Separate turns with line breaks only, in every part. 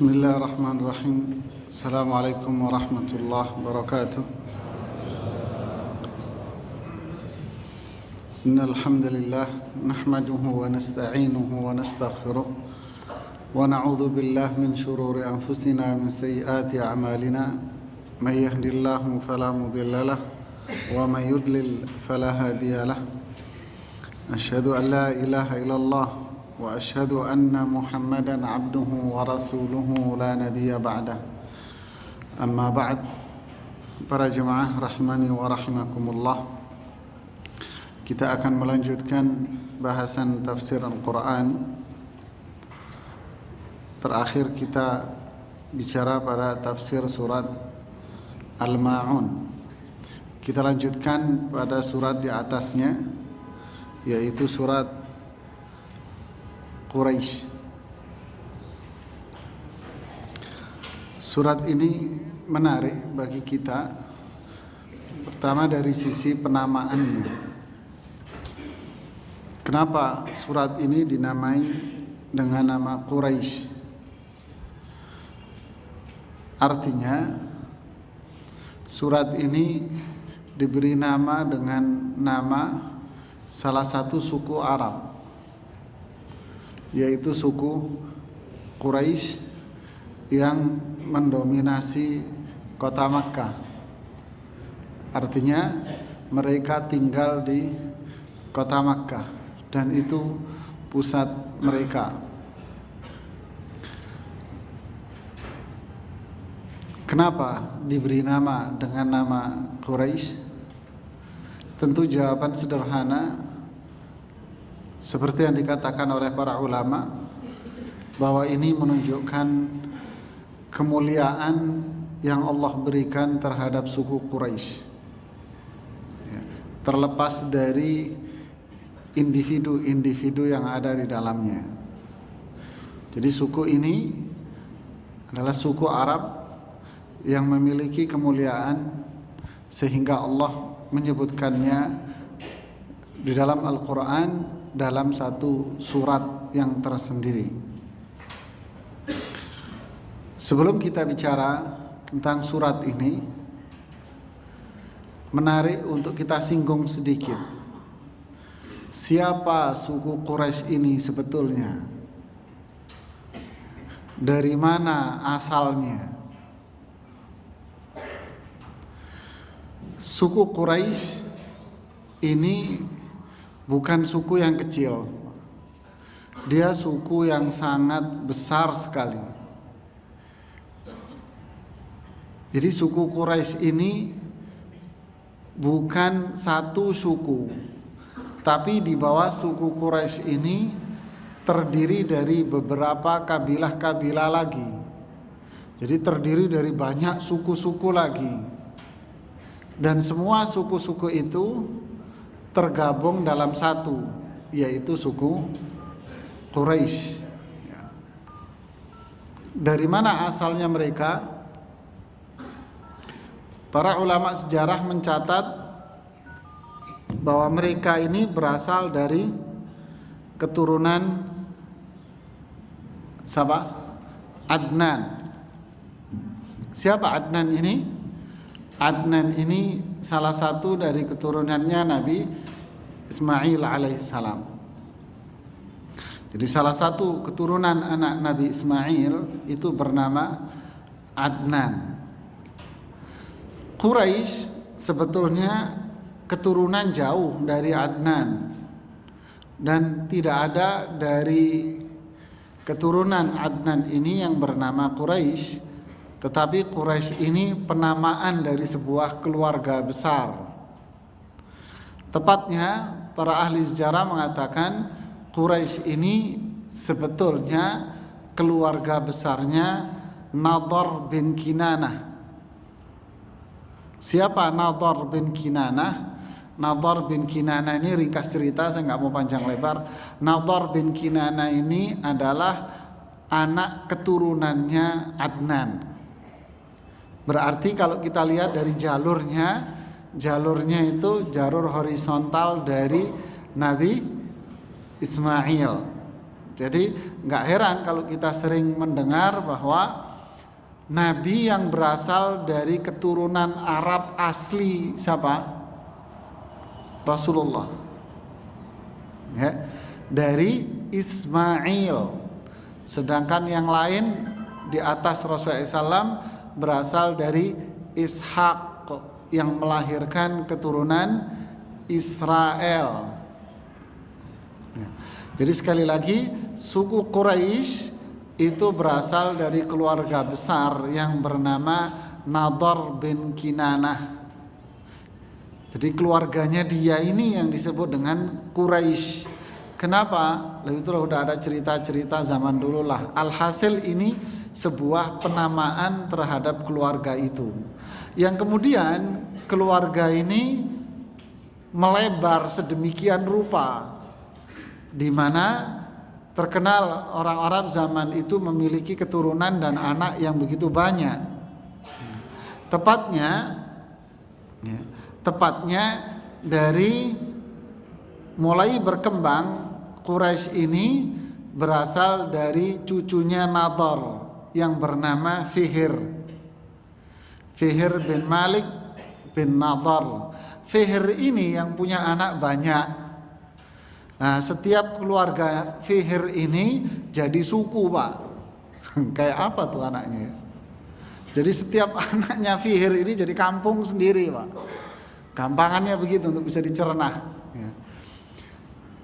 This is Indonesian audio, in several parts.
Bismillahirrahmanirrahim. Assalamualaikum warahmatullahi wabarakatuh. Innal hamdalillah nahmaduhu wa nasta'inuhu wa nastaghfiruh wa na'udzu billahi min shururi anfusina min sayyiati a'malina may yahdihillahu fala mudilla lahu wa may yudlil fala hadiya lahu. Asyhadu an la ilaha illallah wa asyhadu anna Muhammadan abduhu wa rasuluhu la nabiyya ba'dah. Amma ba'd. Para jemaah rahimani wa rahimakumullah, kita akan melanjutkan bahasan tafsir Al-Quran. Terakhir kita bicara pada tafsir surat Al-Ma'un. Kita lanjutkan pada surat di atasnya, yaitu surat Quraisy. Surat ini menarik bagi kita. Pertama dari sisi penamaannya. Kenapa surat ini dinamai dengan nama Quraisy? Artinya surat ini diberi nama dengan nama salah satu suku Arab, yaitu suku Quraisy yang mendominasi kota Makkah. Artinya mereka tinggal di kota Makkah dan itu pusat mereka. Kenapa diberi nama dengan nama Quraisy? Tentu jawaban sederhana, seperti yang dikatakan oleh para ulama, bahwa ini menunjukkan kemuliaan yang Allah berikan terhadap suku Quraisy, terlepas dari individu-individu yang ada di dalamnya. Jadi suku ini adalah suku Arab yang memiliki kemuliaan sehingga Allah menyebutkannya di dalam Al-Quran dalam satu surat yang tersendiri. Sebelum kita bicara tentang surat ini, menarik untuk kita singgung sedikit. Siapa suku Quraisy ini sebetulnya? Dari mana asalnya? Suku Quraisy ini bukan suku yang kecil. Dia suku yang sangat besar sekali. Jadi suku Quraisy ini bukan satu suku, tapi di bawah suku Quraisy ini terdiri dari beberapa kabilah-kabilah lagi. Jadi terdiri dari banyak suku-suku lagi. Dan semua suku-suku itu tergabung dalam satu, yaitu suku Quraisy. Dari mana asalnya mereka? Para ulama sejarah mencatat bahwa mereka ini berasal dari keturunan siapa? Adnan. Siapa Adnan ini? Adnan ini salah satu dari keturunannya Nabi Ismail alaihissalam. Jadi salah satu keturunan anak Nabi Ismail itu bernama Adnan. Quraisy sebetulnya keturunan jauh dari Adnan, dan tidak ada dari keturunan Adnan ini yang bernama Quraisy, tetapi Quraisy ini penamaan dari sebuah keluarga besar. Tepatnya para ahli sejarah mengatakan Quraisy ini sebetulnya keluarga besarnya Nadhr bin Kinanah. Siapa Nadhr bin Kinanah? Nadhr bin Kinanah ini ringkas cerita, saya nggak mau panjang lebar. Nadhr bin Kinanah ini adalah anak keturunannya Adnan. Berarti kalau kita lihat dari jalurnya itu jalur horizontal dari Nabi Ismail. Jadi nggak heran kalau kita sering mendengar bahwa Nabi yang berasal dari keturunan Arab asli siapa? Rasulullah. Ya, dari Ismail. Sedangkan yang lain di atas Rasulullah SAW berasal dari Ishak yang melahirkan keturunan Israel. Ya. Jadi sekali lagi, suku Quraisy itu berasal dari keluarga besar yang bernama Nadhr bin Kinanah. Jadi keluarganya dia ini yang disebut dengan Quraisy. Kenapa? Itu udah ada cerita-cerita zaman dulu lah. Alhasil ini sebuah penamaan terhadap keluarga itu. Yang kemudian keluarga ini melebar sedemikian rupa, di mana terkenal orang-orang zaman itu memiliki keturunan dan anak yang begitu banyak. Tepatnya dari mulai berkembang Quraisy ini berasal dari cucunya Nadhr yang bernama Fihr bin Malik bin Nadhr. Fihr ini yang punya anak banyak. Nah, setiap keluarga Fihr ini jadi suku, Pak. Kayak apa tuh anaknya? Jadi setiap anaknya Fihr ini jadi kampung sendiri, Pak. Gampangannya begitu untuk bisa dicerna. Ya.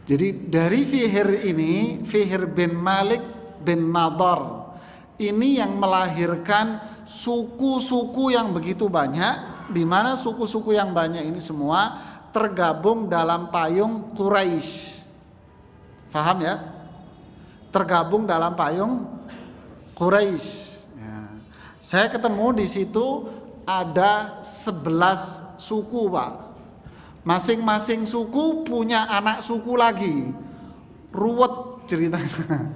Jadi dari Fihr ini, Fihr bin Malik bin Nadhr, ini yang melahirkan suku-suku yang begitu banyak, di mana suku-suku yang banyak ini semua tergabung dalam payung Quraisy. Paham ya? Tergabung dalam payung Quraisy. Ya. Saya ketemu di situ ada 11 suku, Pak. Masing-masing suku punya anak suku lagi. Ruwet ceritanya.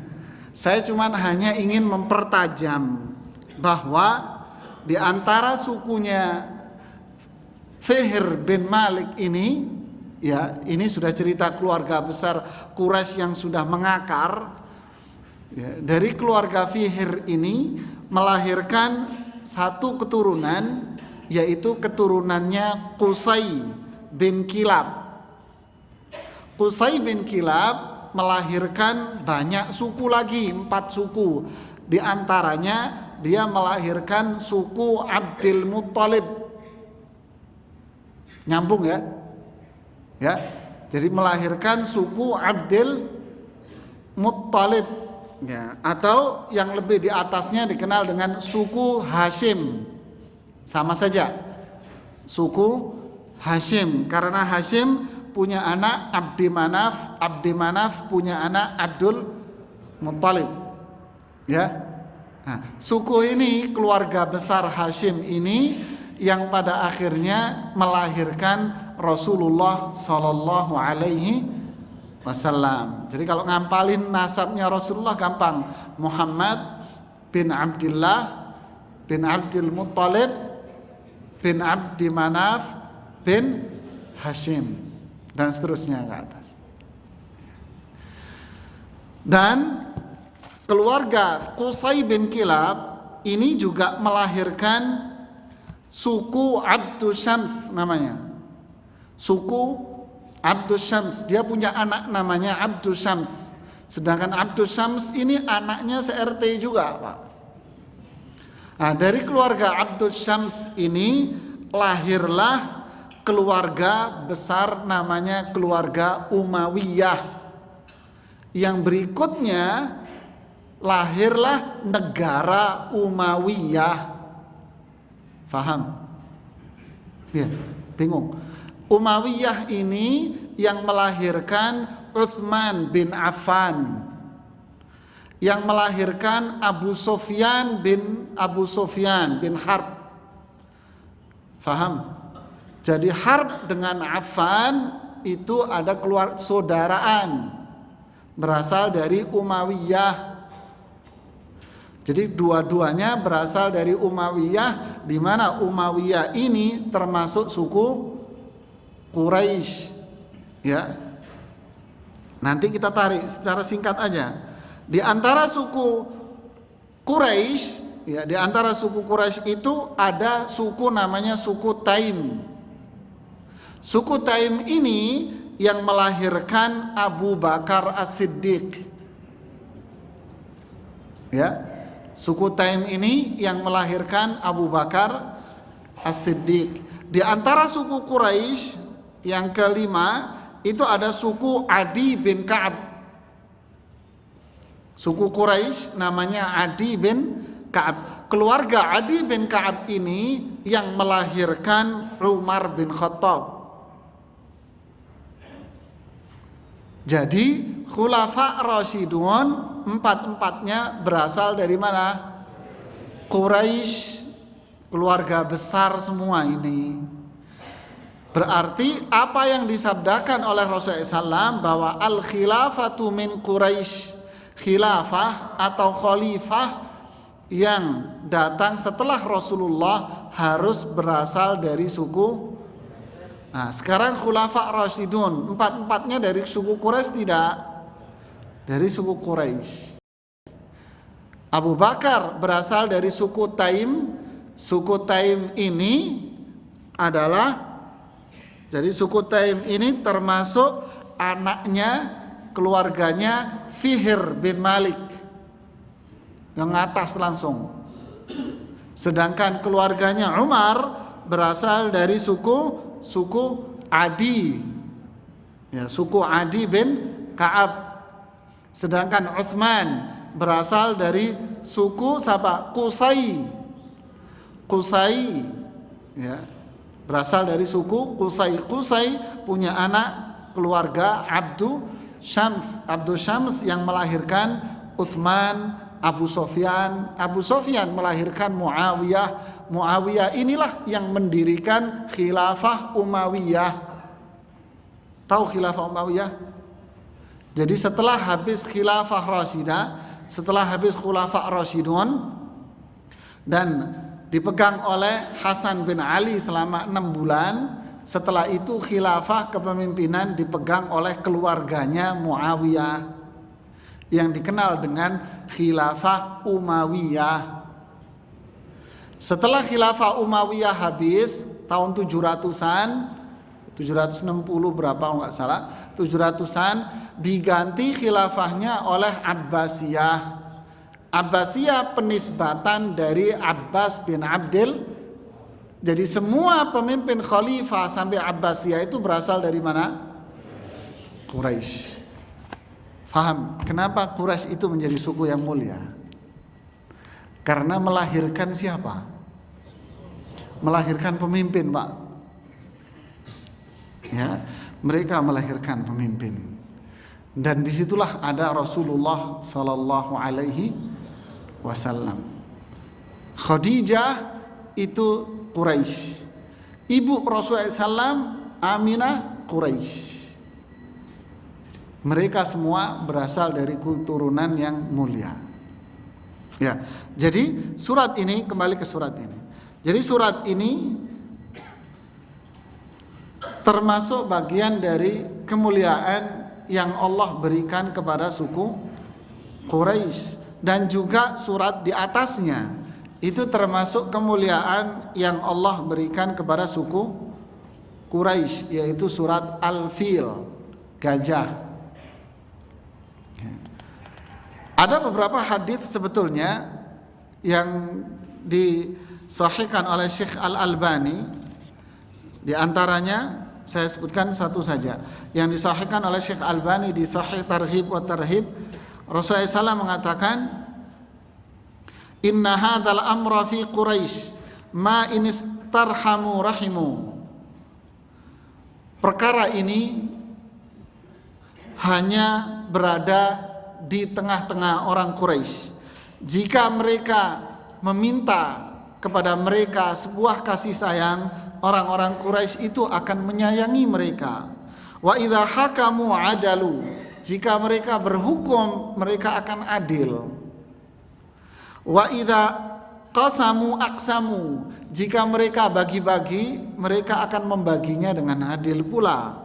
Saya cuman hanya ingin mempertajam bahwa di antara sukunya Fihr bin Malik ini, ya, ini sudah cerita keluarga besar Quraisy yang sudah mengakar. Ya, dari keluarga Fihr ini melahirkan satu keturunan, yaitu keturunannya Qusay bin Kilab. Qusay bin Kilab melahirkan banyak suku lagi, 4 suku. Di antaranya dia melahirkan suku Abdul Muttalib. Nyambung ya? Ya, jadi melahirkan suku Abdul Muttalib, ya, atau yang lebih di atasnya dikenal dengan suku Hashim. Sama saja, suku Hashim, karena Hashim punya anak Abdi Manaf punya anak Abdul Muttalib. Ya, nah, suku ini, keluarga besar Hashim ini yang pada akhirnya melahirkan Rasulullah Sallallahu Alaihi Wasallam. Jadi kalau ngampalin nasabnya Rasulullah gampang. Muhammad bin Abdullah bin Abdul Muttalib bin Abdi Manaf bin Hashim, dan seterusnya ke atas. Dan keluarga Qusay bin Kilab ini juga melahirkan suku Abdus Syams namanya. Suku Abdus Syams, dia punya anak namanya Abdus Syams. Sedangkan Abdus Syams ini anaknya se-RT juga, Pak. Nah, dari keluarga Abdus Syams ini lahirlah keluarga besar namanya keluarga Umayyah. Yang berikutnya lahirlah negara Umayyah. Faham? Ya, bingung. Umayyah ini yang melahirkan Utsman bin Affan, yang melahirkan Abu Sufyan bin Harb. Faham? Jadi Harb dengan Affan itu ada keluar saudaraan, berasal dari Umayyah. Jadi dua-duanya berasal dari Umayyah, di mana Umayyah ini termasuk suku Quraisy. Ya. Nanti kita tarik secara singkat aja. Di antara suku Quraisy, ya, di antara suku Quraisy itu ada suku namanya suku Taim. Suku Taim ini yang melahirkan Abu Bakar As-Siddiq. Ya, suku Taim ini yang melahirkan Abu Bakar As-Siddiq. Di antara suku Quraisy yang kelima itu ada suku Adi bin Ka'ab. Suku Quraisy namanya Adi bin Ka'ab. Keluarga Adi bin Ka'ab ini yang melahirkan Umar bin Khattab. Jadi Khulafa Rasyidun empat-empatnya berasal dari mana? Quraisy, keluarga besar semua ini. Berarti apa yang disabdakan oleh Rasulullah SAW bahwa al-khilafatu min Quraisy, khilafah atau khalifah yang datang setelah Rasulullah harus berasal dari suku. Nah, sekarang Khulafa Rasyidun empat-empatnya dari suku Quraisy tidak? Dari suku Quraisy. Abu Bakar berasal dari suku Taim. Suku Taim ini adalah, jadi suku Taim ini termasuk anaknya, keluarganya Fihr bin Malik yang atas langsung. Sedangkan keluarganya Umar berasal dari suku Adi, ya, suku Adi bin Ka'ab. Sedangkan Utsman berasal dari suku siapa? Qusay, ya, berasal dari suku Qusay. Qusay punya anak keluarga Abdu Syams yang melahirkan Utsman, Abu Sofyan melahirkan Muawiyah inilah yang mendirikan khilafah Umayyah. Tahu khilafah Umayyah? Jadi setelah habis khilafah Rasyidah, setelah habis khulafah Rasyidun dan dipegang oleh Hasan bin Ali selama 6 bulan, setelah itu khilafah kepemimpinan dipegang oleh keluarganya Muawiyah yang dikenal dengan khilafah Umayyah. Setelah khilafah Umayyah habis tahun 700-an, 760 berapa enggak salah, 700-an, diganti khilafahnya oleh Abbasiyah. Abbasiyah penisbatan dari Abbas bin Abdil. Jadi semua pemimpin khalifah sampai Abbasiyah itu berasal dari mana? Quraisy. Faham kenapa Quraisy itu menjadi suku yang mulia? Karena melahirkan siapa? Melahirkan pemimpin, Pak. Ya, mereka melahirkan pemimpin. Dan disitulah ada Rasulullah Sallallahu Alaihi Wasallam. Khadijah itu Quraisy, ibu Rasulullah SAW Aminah Quraisy. Mereka semua berasal dari keturunan yang mulia. Ya, jadi surat ini, kembali ke surat ini. Jadi surat ini termasuk bagian dari kemuliaan yang Allah berikan kepada suku Quraisy, dan juga surat di atasnya itu termasuk kemuliaan yang Allah berikan kepada suku Quraisy, yaitu surat Al-Fil, gajah. Ada beberapa hadis sebetulnya yang disahihkan oleh Syekh Al-Albani. Di antaranya saya sebutkan satu saja yang disahihkan oleh Syekh Albani di Sahih Targhib wa Tarhib. Rasulullah SAW mengatakan, inna hadzal amra fi Quraisy ma inistarhamu rahimu. Perkara ini hanya berada di tengah-tengah orang Quraisy. Jika mereka meminta kepada mereka sebuah kasih sayang, orang-orang Quraisy itu akan menyayangi mereka. Wa idza hakamu adalu, jika mereka berhukum mereka akan adil. Wa idza qasamu aqsamu, jika mereka bagi-bagi mereka akan membaginya dengan adil pula.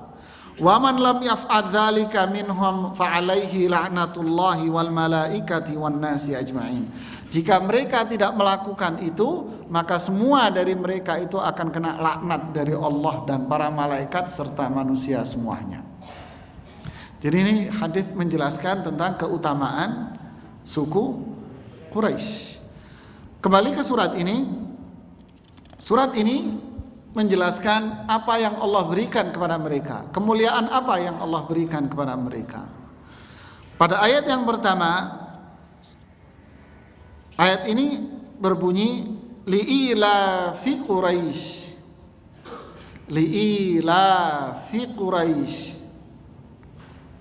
Wa man lam yaf'al dzalika minhum fa 'alaihi la'natullahi wal malaikati wan nasi ajma'in. Jika mereka tidak melakukan itu, maka semua dari mereka itu akan kena laknat dari Allah dan para malaikat serta manusia semuanya. Jadi ini hadis menjelaskan tentang keutamaan suku Quraisy. Kembali ke surat ini. Surat ini menjelaskan apa yang Allah berikan kepada mereka, kemuliaan apa yang Allah berikan kepada mereka. Pada ayat yang pertama, ayat ini berbunyi li'ilafi Quraisy. Li'ilafi Quraisy.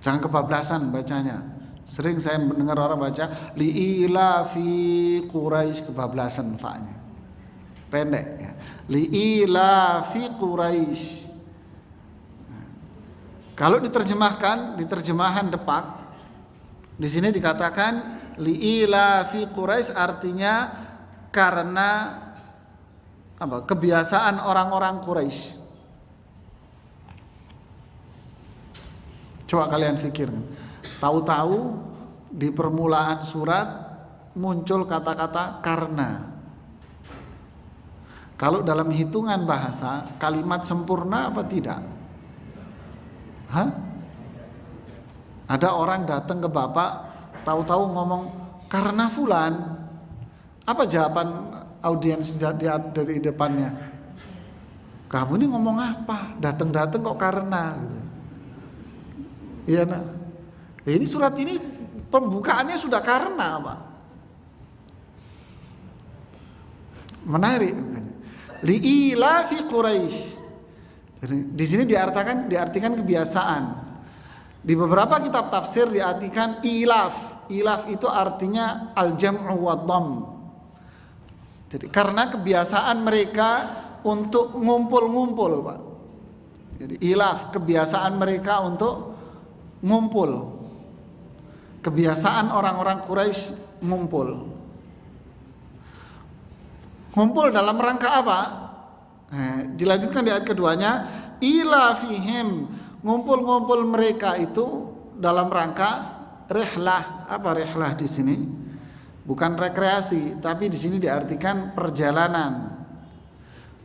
Jangan kebablasan bacanya. Sering saya mendengar orang baca li'ilafi Quraisy, kebablasan fa-nya. Pendek ya. Li'ilafi Quraisy. Kalau diterjemahkan di terjemahan Depak, di sini dikatakan li'ilafi Quraisy artinya karena apa? Kebiasaan orang-orang Quraisy. Coba kalian pikirkan. Tahu-tahu di permulaan surat muncul kata-kata karena. Kalau dalam hitungan bahasa, kalimat sempurna apa tidak? Hah? Ada orang datang ke bapak, tahu-tahu ngomong karena fulan. Apa jawaban audiens dari depannya? Kamu ini ngomong apa? Datang-datang kok karena? Gitu. Iya nak. Ini surat ini pembukaannya sudah karena apa? Menarik. Li'ilafi Quraisy. Di sini diartikan kebiasaan. Di beberapa kitab tafsir diartikan ilaf. Ilaf itu artinya al-jam'u wa dhamm. Jadi karena kebiasaan mereka untuk ngumpul-ngumpul, Pak. Jadi ilaf, kebiasaan mereka untuk ngumpul. Kebiasaan orang-orang Quraisy ngumpul. Ngumpul dalam rangka apa? Dilanjutkan di ayat keduanya, ila fihim, ngumpul-ngumpul mereka itu dalam rangka rihlah. Apa rihlah di sini? Bukan rekreasi, tapi di sini diartikan perjalanan.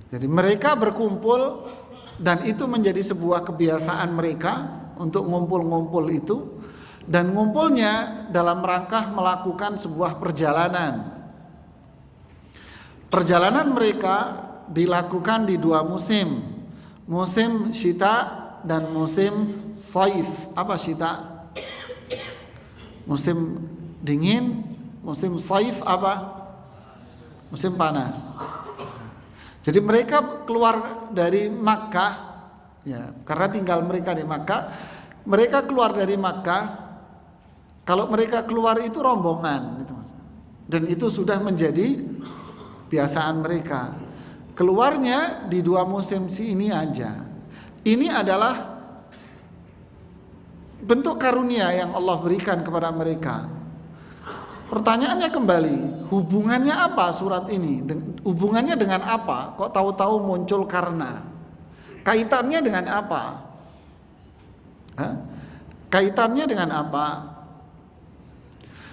Jadi mereka berkumpul dan itu menjadi sebuah kebiasaan mereka untuk ngumpul-ngumpul itu, dan ngumpulnya dalam rangka melakukan sebuah perjalanan. Perjalanan mereka dilakukan di dua musim, musim syita dan musim saif. Apa syita? Musim dingin. Musim saif apa? Musim panas. Jadi mereka keluar dari Makkah, ya, karena tinggal mereka di Makkah. Mereka keluar dari Makkah. Kalau mereka keluar itu rombongan, dan itu sudah menjadi kebiasaan mereka. Keluarnya di dua musim ini aja. Ini adalah bentuk karunia yang Allah berikan kepada mereka. Pertanyaannya kembali, hubungannya apa surat ini? Hubungannya dengan apa? Kok tahu-tahu muncul karena? Kaitannya dengan apa? Hah? Kaitannya dengan apa?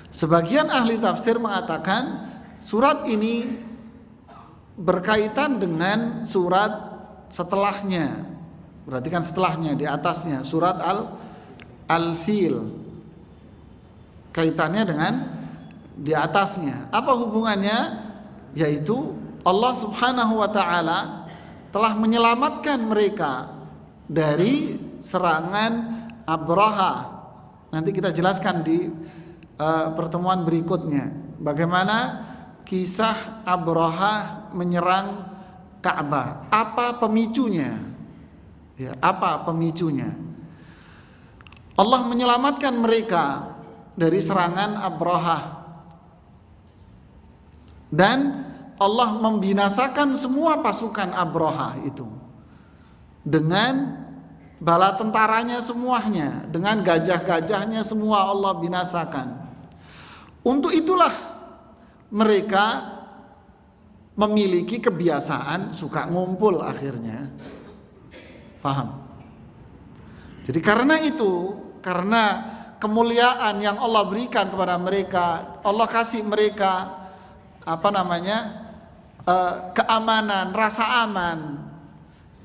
Sebagian ahli tafsir mengatakan surat ini berkaitan dengan surat setelahnya. Berarti kan setelahnya, di atasnya, surat Al-Fil. Kaitannya dengan di atasnya. Apa hubungannya? Yaitu Allah Subhanahu wa ta'ala telah menyelamatkan mereka dari serangan Abraha. Nanti kita jelaskan di pertemuan berikutnya bagaimana kisah Abraha menyerang Ka'bah. Apa pemicunya? Ya, apa pemicunya? Allah menyelamatkan mereka dari serangan Abraha. Dan Allah membinasakan semua pasukan Abraha itu dengan bala tentaranya semuanya, dengan gajah-gajahnya semua Allah binasakan. Untuk itulah mereka memiliki kebiasaan suka ngumpul akhirnya. Paham? Jadi karena itu, karena kemuliaan yang Allah berikan kepada mereka, Allah kasih mereka keamanan, rasa aman,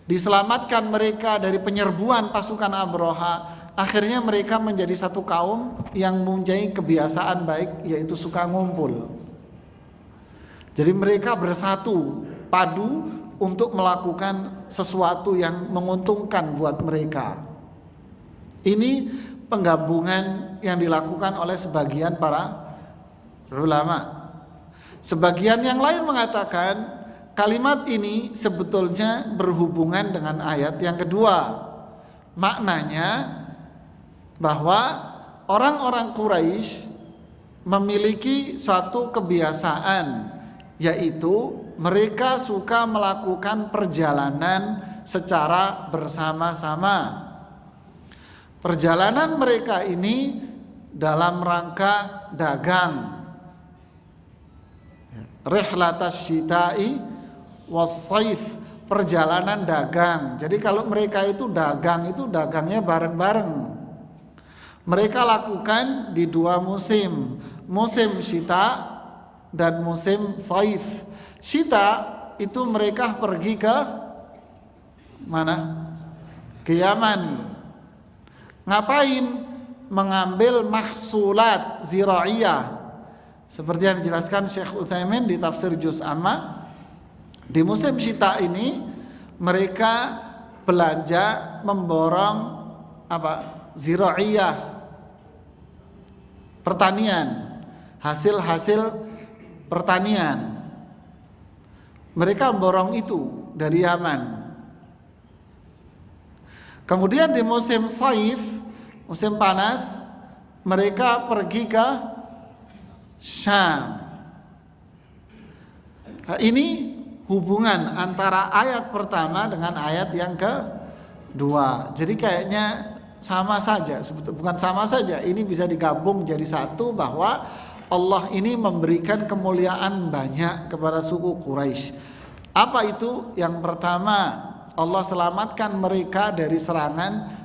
diselamatkan mereka dari penyerbuan pasukan Abraha. Akhirnya mereka menjadi satu kaum yang mempunyai kebiasaan baik, yaitu suka ngumpul. Jadi mereka bersatu padu untuk melakukan sesuatu yang menguntungkan buat mereka. Ini penggabungan yang dilakukan oleh sebagian para ulama. Sebagian yang lain mengatakan kalimat ini sebetulnya berhubungan dengan ayat yang kedua. Maknanya bahwa orang-orang Quraisy memiliki suatu kebiasaan, yaitu mereka suka melakukan perjalanan secara bersama-sama. Perjalanan mereka ini dalam rangka dagang. Rihlatas syita'i was-saif, perjalanan dagang. Jadi kalau mereka itu dagangnya bareng-bareng. Mereka lakukan di dua musim, musim syita dan musim saif. Syita itu mereka pergi ke mana? Ke Yaman. Ngapain? Mengambil mahsulat zira'iyah. Seperti yang dijelaskan Syekh Utsaimin di tafsir Juz Amma, di musim syita ini mereka belanja memborong zira'iyah, pertanian, hasil-hasil pertanian. Mereka memborong itu dari Yaman. Kemudian di musim saif, musim panas, mereka pergi ke Syam. Ini hubungan antara ayat pertama dengan ayat yang kedua. Jadi kayaknya sama saja, bukan sama saja, ini bisa digabung jadi satu, bahwa Allah ini memberikan kemuliaan banyak kepada suku Quraisy. Apa itu? Yang pertama, Allah selamatkan mereka dari serangan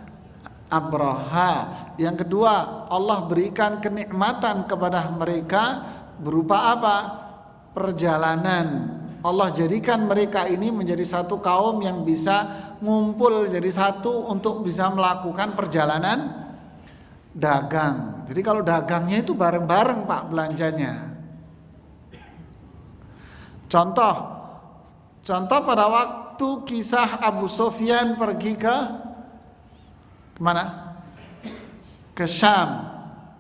Abraha. Yang kedua, Allah berikan kenikmatan kepada mereka berupa apa? Perjalanan. Allah jadikan mereka ini menjadi satu kaum yang bisa ngumpul jadi satu untuk bisa melakukan perjalanan dagang. Jadi kalau dagangnya itu bareng-bareng Pak belanjanya. Contoh pada waktu kisah Abu Sufyan pergi ke mana? Ke Syam,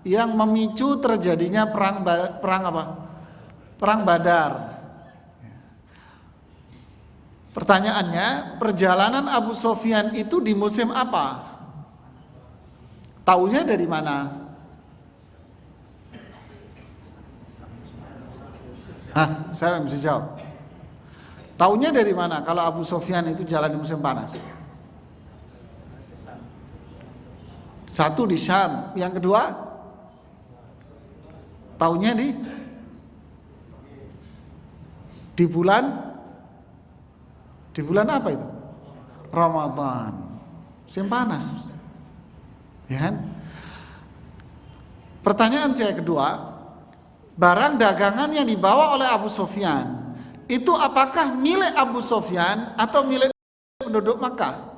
yang memicu terjadinya perang Badar. Pertanyaannya, perjalanan Abu Sufyan itu di musim apa? Taunya dari mana? Saya bisa jawab. Taunya dari mana kalau Abu Sufyan itu jalan di musim panas? Satu di Syam, yang kedua taunya di bulan apa itu? Ramadan, musim panas, ya kan? Pertanyaan saya kedua, barang dagangan yang dibawa oleh Abu Sufyan itu apakah milik Abu Sufyan atau milik penduduk Makkah?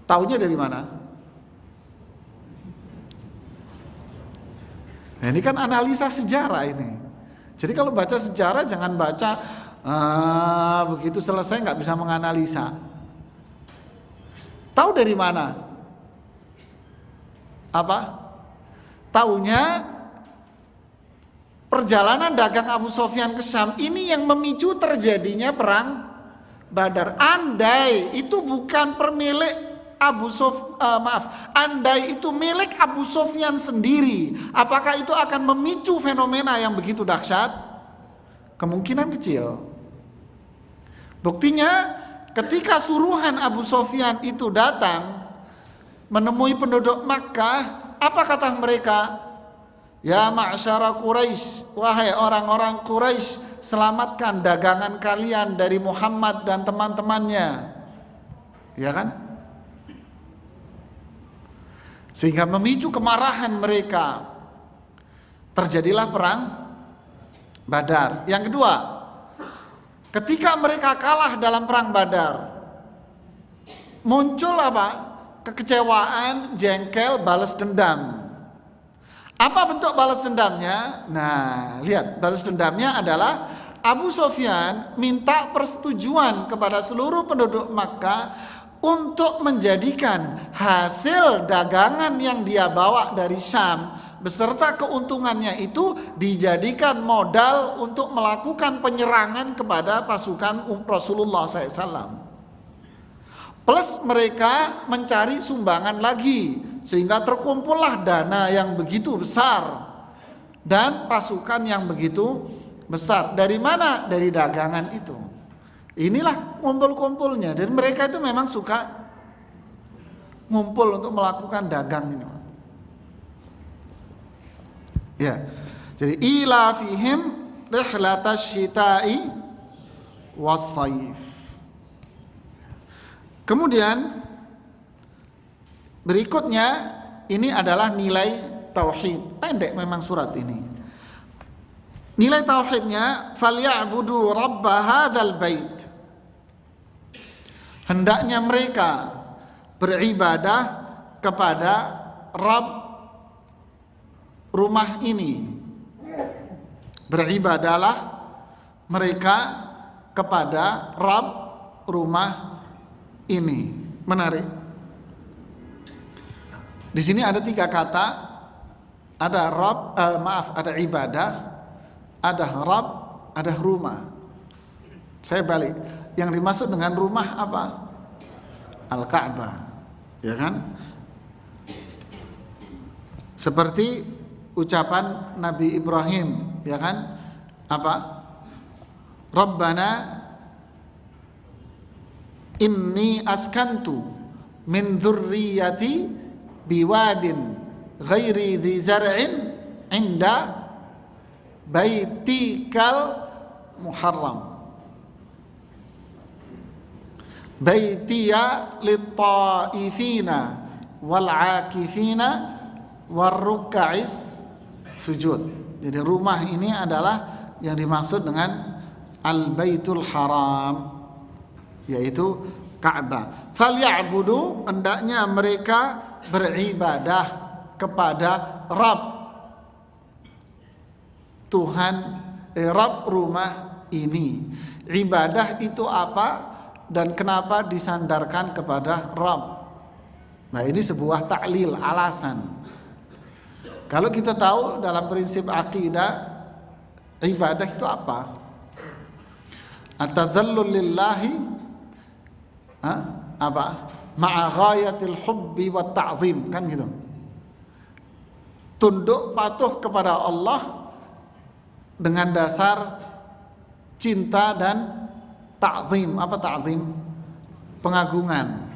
Taunya dari mana? Nah, ini kan analisa sejarah ini. Jadi kalau baca sejarah jangan baca begitu selesai nggak bisa menganalisa. Tahu dari mana? Taunya perjalanan dagang Abu Sufyan ke Syam ini yang memicu terjadinya perang Badar. Andai itu bukan permilik andai itu milik Abu Sufyan sendiri, apakah itu akan memicu fenomena yang begitu dahsyat? Kemungkinan kecil. Buktinya ketika suruhan Abu Sufyan itu datang menemui penduduk Makkah, apa kata mereka? Ya ma'syara Quraisy, wahai orang-orang Quraisy, selamatkan dagangan kalian dari Muhammad dan teman-temannya. ya kan? Sehingga memicu kemarahan mereka. Terjadilah perang Badar. Yang kedua, ketika mereka kalah dalam perang Badar, muncul apa? Kekecewaan, jengkel, balas dendam. Apa bentuk balas dendamnya? Nah, lihat, balas dendamnya adalah Abu Sufyan minta persetujuan kepada seluruh penduduk Makkah untuk menjadikan hasil dagangan yang dia bawa dari Syam beserta keuntungannya itu dijadikan modal untuk melakukan penyerangan kepada pasukan Rasulullah SAW. Plus mereka mencari sumbangan lagi, sehingga terkumpullah dana yang begitu besar dan pasukan yang begitu besar. Dari mana? Dari dagangan itu. Inilah kumpul-kumpulnya. Dan mereka itu memang suka ngumpul untuk melakukan dagang ini. Ya, jadi ila fihim rihlatasy syita'i was-sayf. Kemudian berikutnya ini adalah nilai tauhid. Pendek memang surat ini. Nilai tauhidnya falyabudu rabb hadzal bait. Hendaknya mereka beribadah kepada Rabb rumah ini. Beribadahlah mereka kepada Rabb rumah ini. Menarik. Di sini ada 3 kata. Ada Rabb, ada ibadah, ada Rabb, ada rumah. Saya balik. Yang dimaksud dengan rumah apa? Al-Ka'bah. Ya kan? Seperti ucapan Nabi Ibrahim, ya kan? Apa? Rabbana inni askantu min dzurriyyati biwadin ghairi dzi zar'in inda baitikal muharram. Baitiya lit-ta'ifina wal 'akifina warruka'is sujud. Jadi rumah ini adalah yang dimaksud dengan Al-Baitul Haram, yaitu Ka'bah. Falyabudu, hendaknya mereka beribadah kepada Rabb Tuhan, Rabb rumah ini. Ibadah itu apa dan kenapa disandarkan kepada Rabb? Nah, ini sebuah ta'lil, alasan. Kalau kita tahu dalam prinsip akidah, ibadah itu apa? At-tadhallul lillahi apa? Ma'a ghayatil hubbi wa ta'zim, kan gitu. Tunduk patuh kepada Allah dengan dasar cinta dan ta'zim. Apa ta'zim? Pengagungan.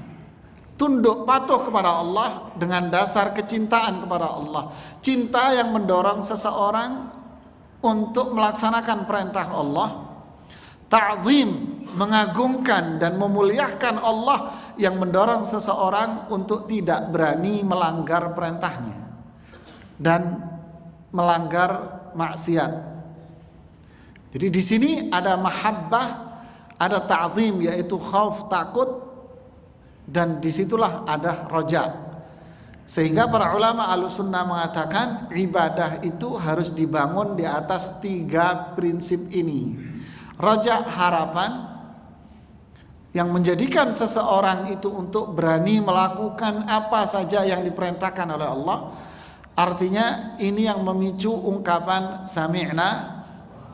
Tunduk patuh kepada Allah dengan dasar kecintaan kepada Allah. Cinta yang mendorong seseorang untuk melaksanakan perintah Allah. Ta'zim, mengagungkan dan memuliakan Allah yang mendorong seseorang untuk tidak berani melanggar perintahnya dan melanggar maksiat. Jadi di sini ada mahabbah, ada ta'zim, yaitu khauf, takut, dan disitulah ada roja. Sehingga para ulama Ahlussunnah mengatakan ibadah itu harus dibangun di atas 3 prinsip ini. Roja, harapan, yang menjadikan seseorang itu untuk berani melakukan apa saja yang diperintahkan oleh Allah. Artinya ini yang memicu ungkapan sami'na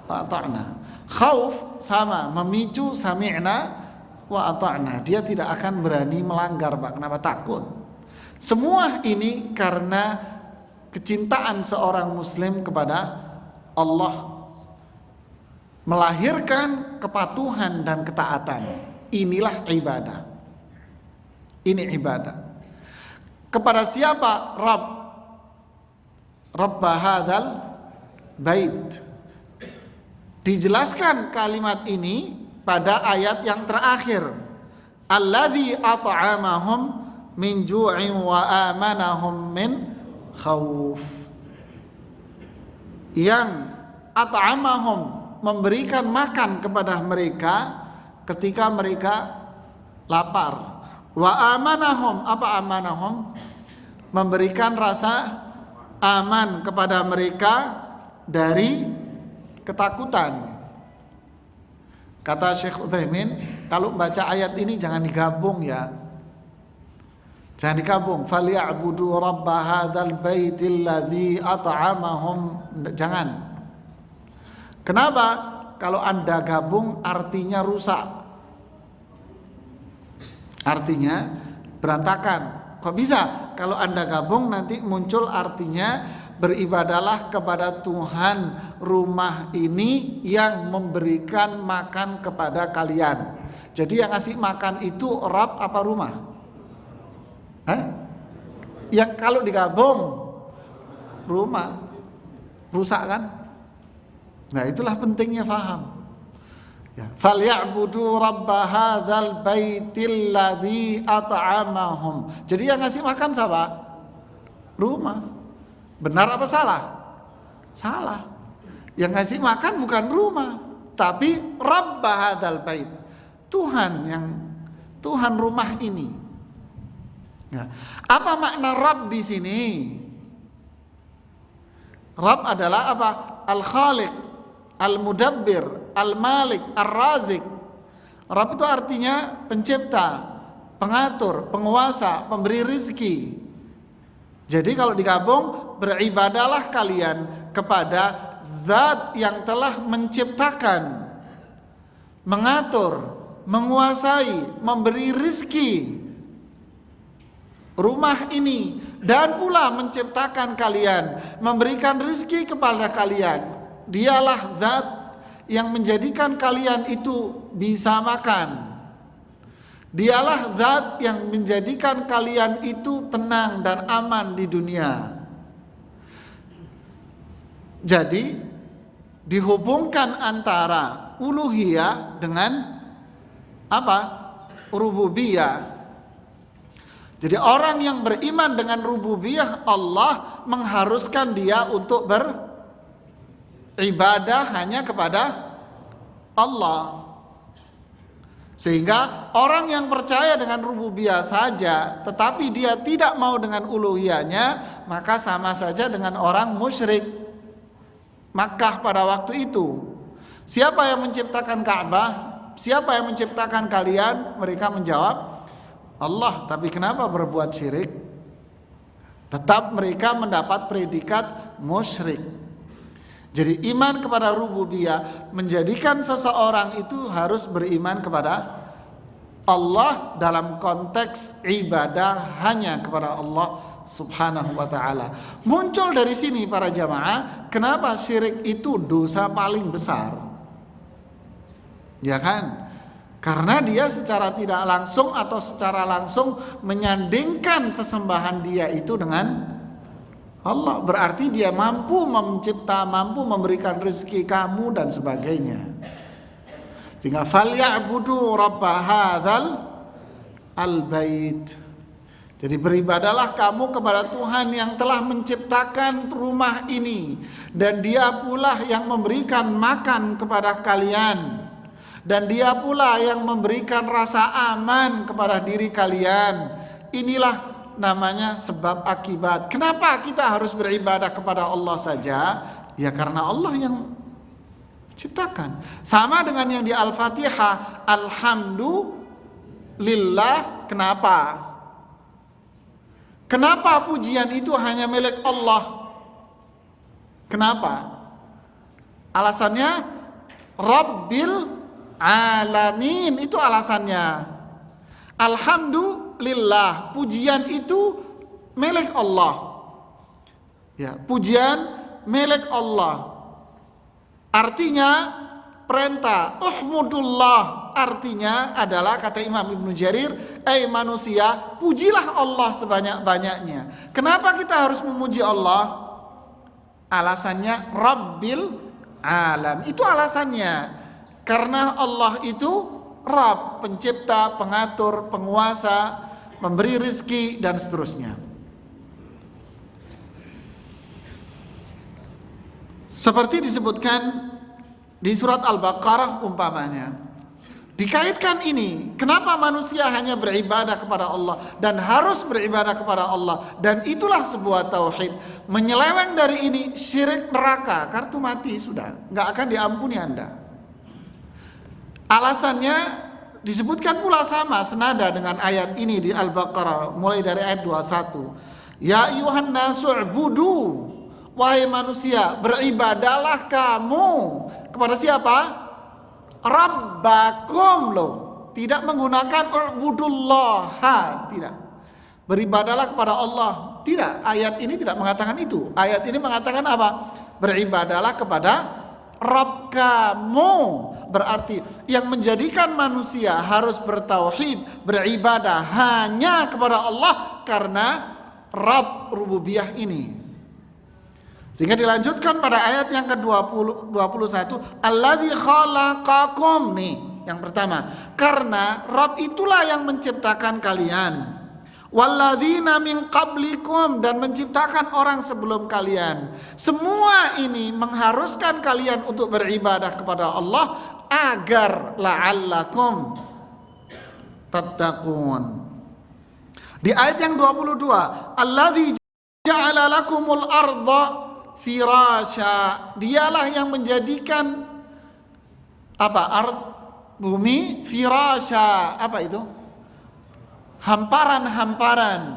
wa ata'na. Khauf sama, memicu sami'na wa ata'na. Dia tidak akan berani melanggar, Pak. Kenapa? Takut. Semua ini karena kecintaan seorang muslim kepada Allah, melahirkan kepatuhan dan ketaatan. Inilah ibadah. Ini ibadah. Kepada siapa? Rabb hadzal bait. Dijelaskan kalimat ini pada ayat yang terakhir, Alladzi at'amahum min ju'in wa amanahum min khauf. Yang at'amahum, memberikan makan kepada mereka ketika mereka lapar. Wa amanahum, apa amanahum? Memberikan rasa aman kepada mereka dari ketakutan. Kata Syekh Utsaimin, kalau baca ayat ini jangan digabung ya. Jangan digabung. Falyabudu rabb hadzal baitil ladzi at'amahum. Jangan. Kenapa? Kalau Anda gabung artinya rusak. Artinya berantakan. Kok bisa? Kalau Anda gabung nanti muncul artinya beribadalah kepada Tuhan rumah ini yang memberikan makan kepada kalian. Jadi yang ngasih makan itu Rabb apa rumah? Yang kalau digabung rumah, rusak kan? Nah itulah pentingnya faham. Ya, falyabudu rabb hadzal baitil ladzi at'amahum. Jadi yang ngasih makan siapa? Rumah. Benar apa salah? Salah. Yang ngasih makan bukan rumah, tapi rabb hadzal bait. Tuhan rumah ini. Ya. Apa makna Rabb di sini? Rabb adalah apa? Al-Khaliq, Al-Mudabbir, Al-Malik, Ar-Razik. Rabb itu artinya pencipta, pengatur, penguasa, pemberi rizki. Jadi kalau digabung, beribadalah kalian kepada Zat yang telah menciptakan, mengatur, menguasai, memberi rizki rumah ini, dan pula menciptakan kalian, memberikan rizki kepada kalian. Dialah Zat yang menjadikan kalian itu bisa makan. Dialah Zat yang menjadikan kalian itu tenang dan aman di dunia. Jadi dihubungkan antara uluhiyah dengan apa? Rububiyah. Jadi orang yang beriman dengan rububiyah Allah mengharuskan dia untuk beribadah hanya kepada Allah. Sehingga orang yang percaya dengan rububiyah saja tetapi dia tidak mau dengan uluhiyahnya, maka sama saja dengan orang musyrik Makkah pada waktu itu. Siapa yang menciptakan Ka'bah? Siapa yang menciptakan kalian? Mereka menjawab Allah. Tapi kenapa berbuat syirik? Tetap mereka mendapat predikat musyrik. Jadi iman kepada rububiyah menjadikan seseorang itu harus beriman kepada Allah dalam konteks ibadah hanya kepada Allah Subhanahu wa ta'ala. Muncul dari sini para jamaah, kenapa syirik itu dosa paling besar? Ya kan? Karena dia secara tidak langsung atau secara langsung menyandingkan sesembahan dia itu dengan Allah. Berarti dia mampu mencipta, mampu memberikan rezeki kamu dan sebagainya. Sehingga falyabudu rabb hadzal al-bait. Jadi beribadalah kamu kepada Tuhan yang telah menciptakan rumah ini, dan dia pula yang memberikan makan kepada kalian, dan dia pula yang memberikan rasa aman kepada diri kalian. Inilah namanya sebab akibat. Kenapa kita harus beribadah kepada Allah saja? Ya karena Allah yang ciptakan. Sama dengan yang di Al-Fatihah, alhamdulillah. Kenapa pujian itu hanya milik Allah? Kenapa? Alasannya Rabbil Alamin, itu alasannya. Alhamdulillah, pujian itu milik Allah. Ya, pujian milik Allah. Artinya perintah uhmudullah, artinya adalah kata Imam Ibnu Jarir, manusia, pujilah Allah sebanyak-banyaknya. Kenapa kita harus memuji Allah? Alasannya Rabbil Alam. Itu alasannya. Karena Allah itu Rabb, pencipta, pengatur, penguasa, memberi rizki dan seterusnya. Seperti disebutkan di surat Al-Baqarah umpamanya. Dikaitkan ini, kenapa manusia hanya beribadah kepada Allah dan harus beribadah kepada Allah, dan itulah sebuah tauhid. Menyeleweng dari ini syirik neraka, kartu mati sudah, nggak akan diampuni Anda. Alasannya disebutkan pula sama senada dengan ayat ini di Al-Baqarah mulai dari ayat 21. Ya ayyuhan nasu ubudu, wahai manusia, beribadahlah kamu kepada siapa? Rabbakum, loh, tidak menggunakan ubudullah, tidak. Beribadahlah kepada Allah, tidak. Ayat ini tidak mengatakan itu. Ayat ini mengatakan apa? Beribadahlah kepada Rabb kamu. Berarti yang menjadikan manusia harus bertauhid, beribadah hanya kepada Allah karena Rabb rububiyah ini. Sehingga dilanjutkan pada ayat yang ke-21, alladzi khalaqakum, nih yang pertama, karena Rabb itulah yang menciptakan kalian, walladzina min qablikum, dan menciptakan orang sebelum kalian. Semua ini mengharuskan kalian untuk beribadah kepada Allah agar la'allakum tattaqun. Di ayat yang 22, alladzi ja'ala lakumul arda firasya, dialah yang menjadikan bumi firasya, apa itu? Hamparan-hamparan,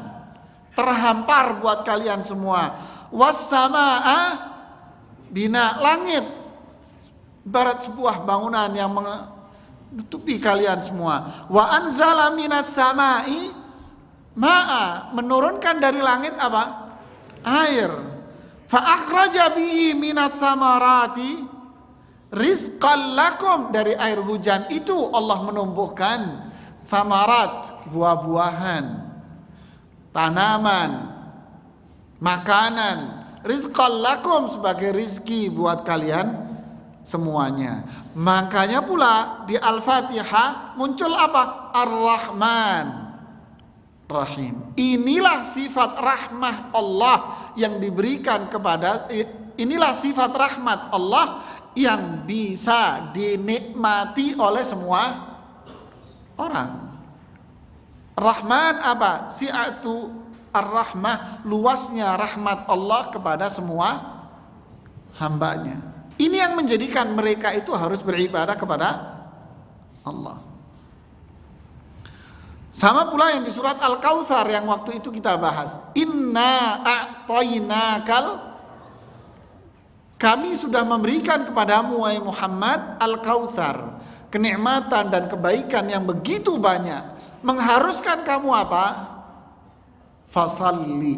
terhampar buat kalian semua. Was-samaa bina, langit ibarat sebuah bangunan yang menutupi kalian semua. Wa anzala minas samai ma'a, menurunkan dari langit apa? Air. Fa akhraja bihi minas samarati rizqan lakum, dari air hujan itu Allah menumbuhkan samarat, buah-buahan, tanaman, makanan, rizqan lakum, sebagai rizki buat kalian semuanya. Makanya pula di Al-Fatihah muncul apa? Ar-Rahman Rahim. Inilah sifat rahmah Allah yang diberikan kepada, inilah sifat rahmat Allah yang bisa dinikmati oleh semua orang. Rahman apa? Si'atu ar-rahmah, luasnya rahmat Allah kepada semua hambanya. Ini yang menjadikan mereka itu harus beribadah kepada Allah. Sama pula yang di surat Al-Kautsar yang waktu itu kita bahas. Inna a'tainakal, kami sudah memberikan kepadamu wahai Muhammad Al-Kautsar, kenikmatan dan kebaikan yang begitu banyak, mengharuskan kamu apa? Fasalli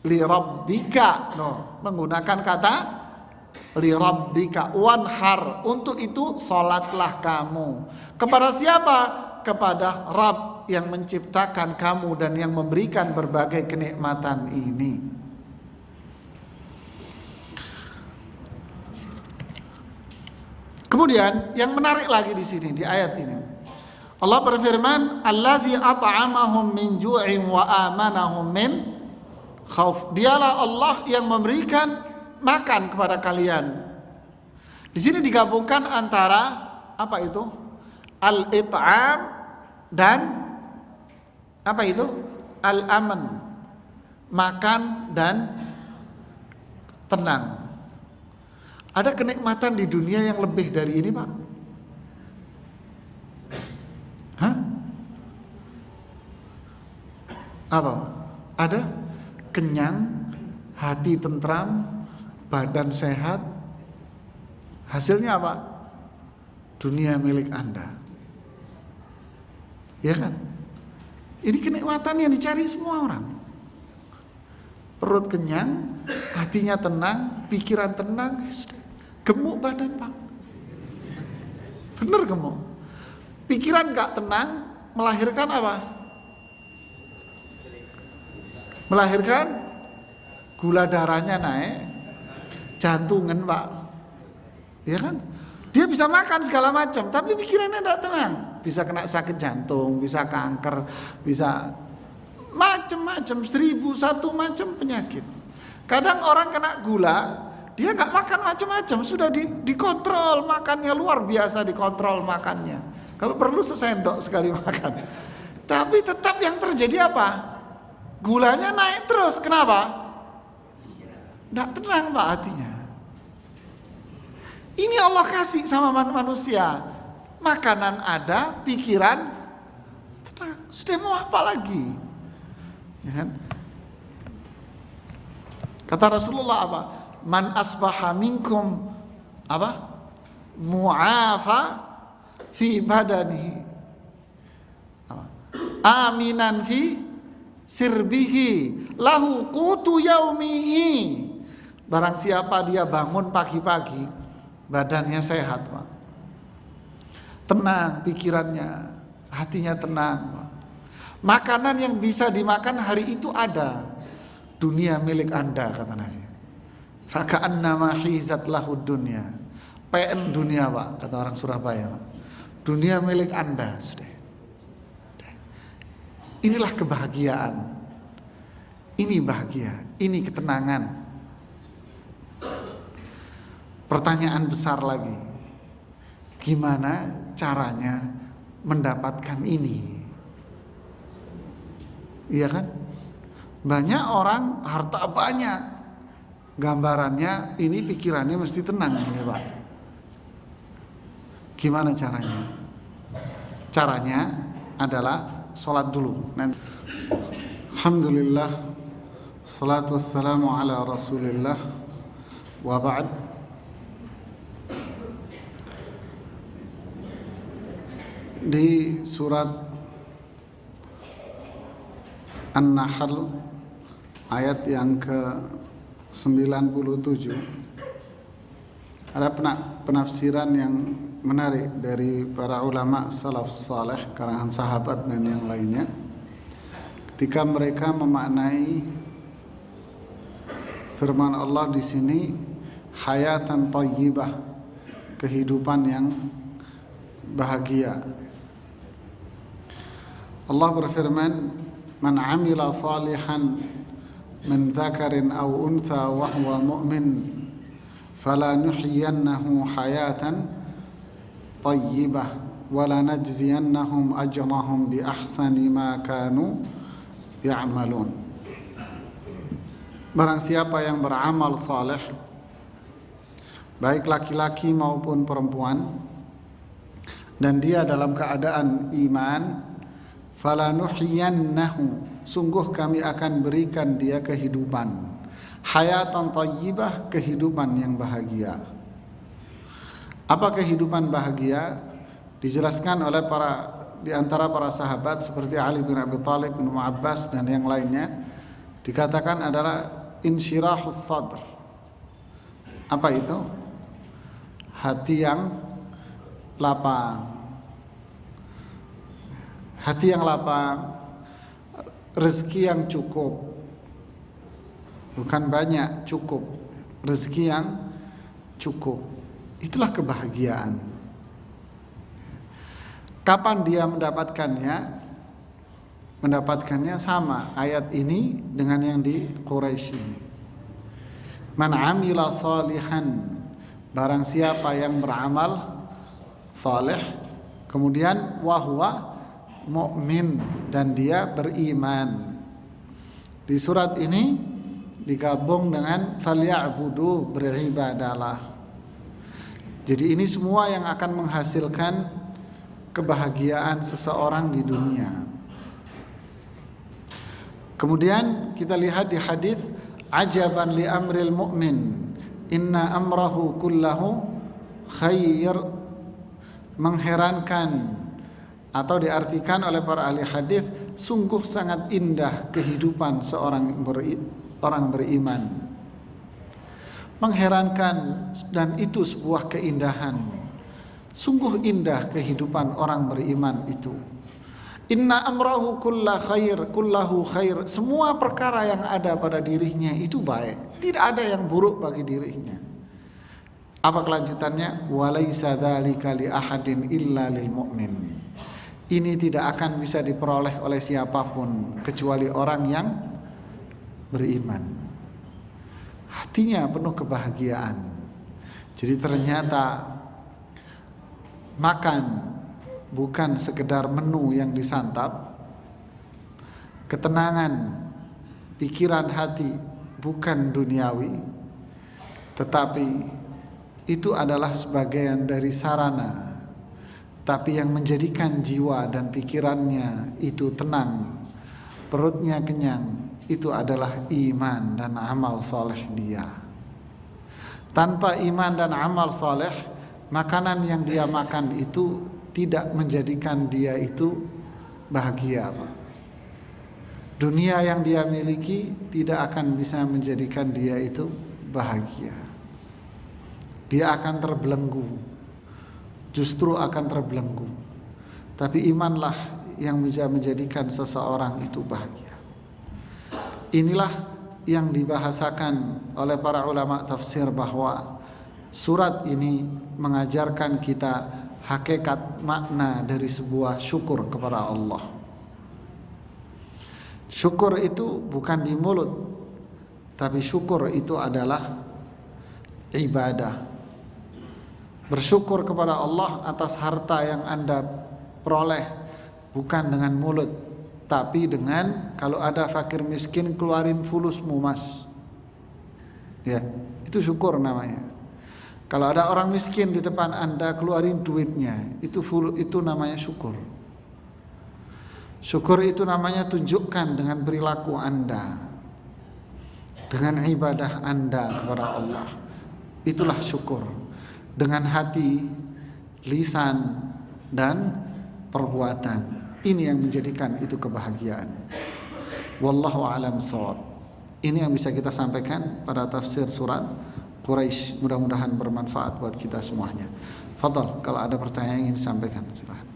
li rabbika, menggunakan kata li rabbika, wanhar, untuk itu salatlah kamu. Kepada siapa? Kepada Rabb yang menciptakan kamu dan yang memberikan berbagai kenikmatan ini. Kemudian yang menarik lagi di sini di ayat ini, Allah berfirman, "Allazi at'amahum min ju'in wa amanahum min khauf." Dialah Allah yang memberikan makan kepada kalian. Di sini digabungkan antara apa itu? Al-it'am dan apa itu? Al-aman, makan dan tenang. Ada kenikmatan di dunia yang lebih dari ini, Pak? Hah? Apa? Ada? Kenyang, hati tentram, badan sehat. Hasilnya apa? Dunia milik Anda. Ya kan? Ini kenikmatan yang dicari semua orang. Perut kenyang, hatinya tenang, pikiran tenang, gemuk badan, Pak. Bener gemuk. Pikiran gak tenang, melahirkan apa? Melahirkan gula darahnya naik, jantungan, Pak. Ya kan? Dia bisa makan segala macam, tapi pikirannya tidak tenang. Bisa kena sakit jantung, bisa kanker, bisa macam-macam, 1001 macam penyakit. Kadang orang kena gula, dia nggak makan macam-macam, sudah dikontrol makannya, luar biasa dikontrol makannya. Kalau perlu sesendok sekali makan. Tapi tetap yang terjadi apa? Gulanya naik terus. Kenapa? Nggak tenang Pak hatinya. Ini Allah kasih sama manusia. Makanan ada, pikiran tenang. Sudah mau apa lagi? Ya kan? Kata Rasulullah apa? Man asbaha minkum apa? Mu'afa fi badanihi. Apa? Aminan fi sirbihi lahu qutu yaumihi. Barang siapa dia bangun pagi-pagi badannya sehat, Pak. Tenang pikirannya, hatinya tenang, Pak. Makanan yang bisa dimakan hari itu ada. Dunia milik Anda, kata Nabi. Faka'annama hizat lahud dunya. PN dunia, Pak, kata orang Surabaya, Pak. Dunia milik Anda sudah. Inilah kebahagiaan. Ini bahagia, ini ketenangan. Pertanyaan besar lagi, gimana caranya mendapatkan ini? Iya kan? Banyak orang harta banyak, gambarannya ini pikirannya mesti tenang ini Pak. Gimana caranya? Caranya adalah sholat dulu. Alhamdulillah, salatu wassalamu ala rasulillah, wa ba'd. Di surat An-Nahl ayat yang ke-97 ada penafsiran yang menarik dari para ulama salaf saleh, kalangan sahabat dan yang lainnya, ketika mereka memaknai firman Allah di sini hayatan thayyibah, kehidupan yang bahagia. Allah berfirman, "Man 'amila salihan min dzakarin aw untha wa huwa mu'min falanuhyiyannahu hayatan thayyibah wa lanajziyannahum ajrahum bi ahsani ma kanu ya'malun." Barang siapa yang beramal saleh, baik laki-laki maupun perempuan, dan dia dalam keadaan iman, falanuhyiyannahu, sungguh kami akan berikan dia kehidupan, hayatan thayyibah, kehidupan yang bahagia. Apa kehidupan bahagia? Dijelaskan oleh di antara para sahabat seperti Ali bin Abi Thalib, bin Abbas dan yang lainnya, dikatakan adalah insyirahus sadr. Apa itu? Hati yang lapang. Hati yang lapang, rezeki yang cukup, bukan banyak, cukup, rezeki yang cukup. Itulah kebahagiaan. Kapan dia mendapatkannya? Mendapatkannya sama ayat ini dengan yang di Quraisy ini. Man 'amila salihan, barang siapa yang beramal saleh, kemudian wahwa mu'min, dan dia beriman. Di surat ini digabung dengan falya'budu, beribadalah. Jadi ini semua yang akan menghasilkan kebahagiaan seseorang di dunia. Kemudian kita lihat di hadis, ajaban li amril mu'min inna amrahu kullahu khair, mengherankan atau diartikan oleh para ahli hadis, sungguh sangat indah kehidupan seorang orang beriman. Mengherankan, dan itu sebuah keindahan. Sungguh indah kehidupan orang beriman itu. Inna amrahu kullahu khair. Semua perkara yang ada pada dirinya itu baik. Tidak ada yang buruk bagi dirinya. Apa kelanjutannya? Walaisa dzalika li ahadin illa lil mu'min. Ini tidak akan bisa diperoleh oleh siapapun kecuali orang yang beriman. Hatinya penuh kebahagiaan. Jadi ternyata makan bukan sekedar menu yang disantap. Ketenangan pikiran hati bukan duniawi, tetapi itu adalah sebagian dari sarana. Tapi yang menjadikan jiwa dan pikirannya itu tenang, perutnya kenyang, itu adalah iman dan amal soleh dia. Tanpa iman dan amal soleh, makanan yang dia makan itu tidak menjadikan dia itu bahagia. Dunia yang dia miliki tidak akan bisa menjadikan dia itu bahagia. Dia akan terbelenggu, justru akan terbelenggu. Tapi imanlah yang bisa menjadikan seseorang itu bahagia. Inilah yang dibahasakan oleh para ulama tafsir, bahwa surat ini mengajarkan kita hakikat makna dari sebuah syukur kepada Allah. Syukur itu bukan di mulut, tapi syukur itu adalah ibadah. Bersyukur kepada Allah atas harta yang Anda peroleh bukan dengan mulut, tapi dengan, kalau ada fakir miskin, keluarin fulusmu mas. Ya, itu syukur namanya. Kalau ada orang miskin di depan Anda, keluarin duitnya, itu namanya syukur. Syukur itu namanya tunjukkan dengan perilaku Anda, dengan ibadah Anda kepada Allah. Itulah syukur. Dengan hati, lisan, dan perbuatan. Ini yang menjadikan itu kebahagiaan. Wallahu a'lam shawab. Ini yang bisa kita sampaikan pada tafsir surat Quraisy. Mudah-mudahan bermanfaat buat kita semuanya. Fadhal, kalau ada pertanyaan yang ingin disampaikan, silakan.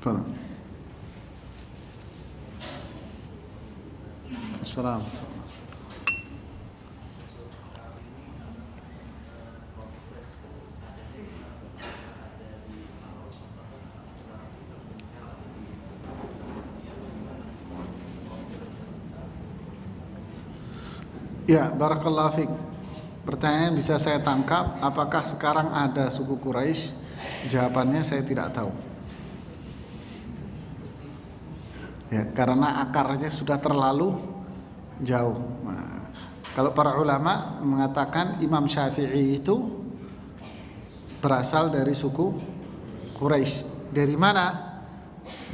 Fadhal. Assalamualaikum. Ya, barakallahu fiik. Pertanyaan bisa saya tangkap, apakah sekarang ada suku Quraisy? Jawabannya saya tidak tahu. Ya, karena akarnya sudah terlalu jauh. Nah, kalau para ulama mengatakan Imam Syafi'i itu berasal dari suku Quraisy. Dari mana?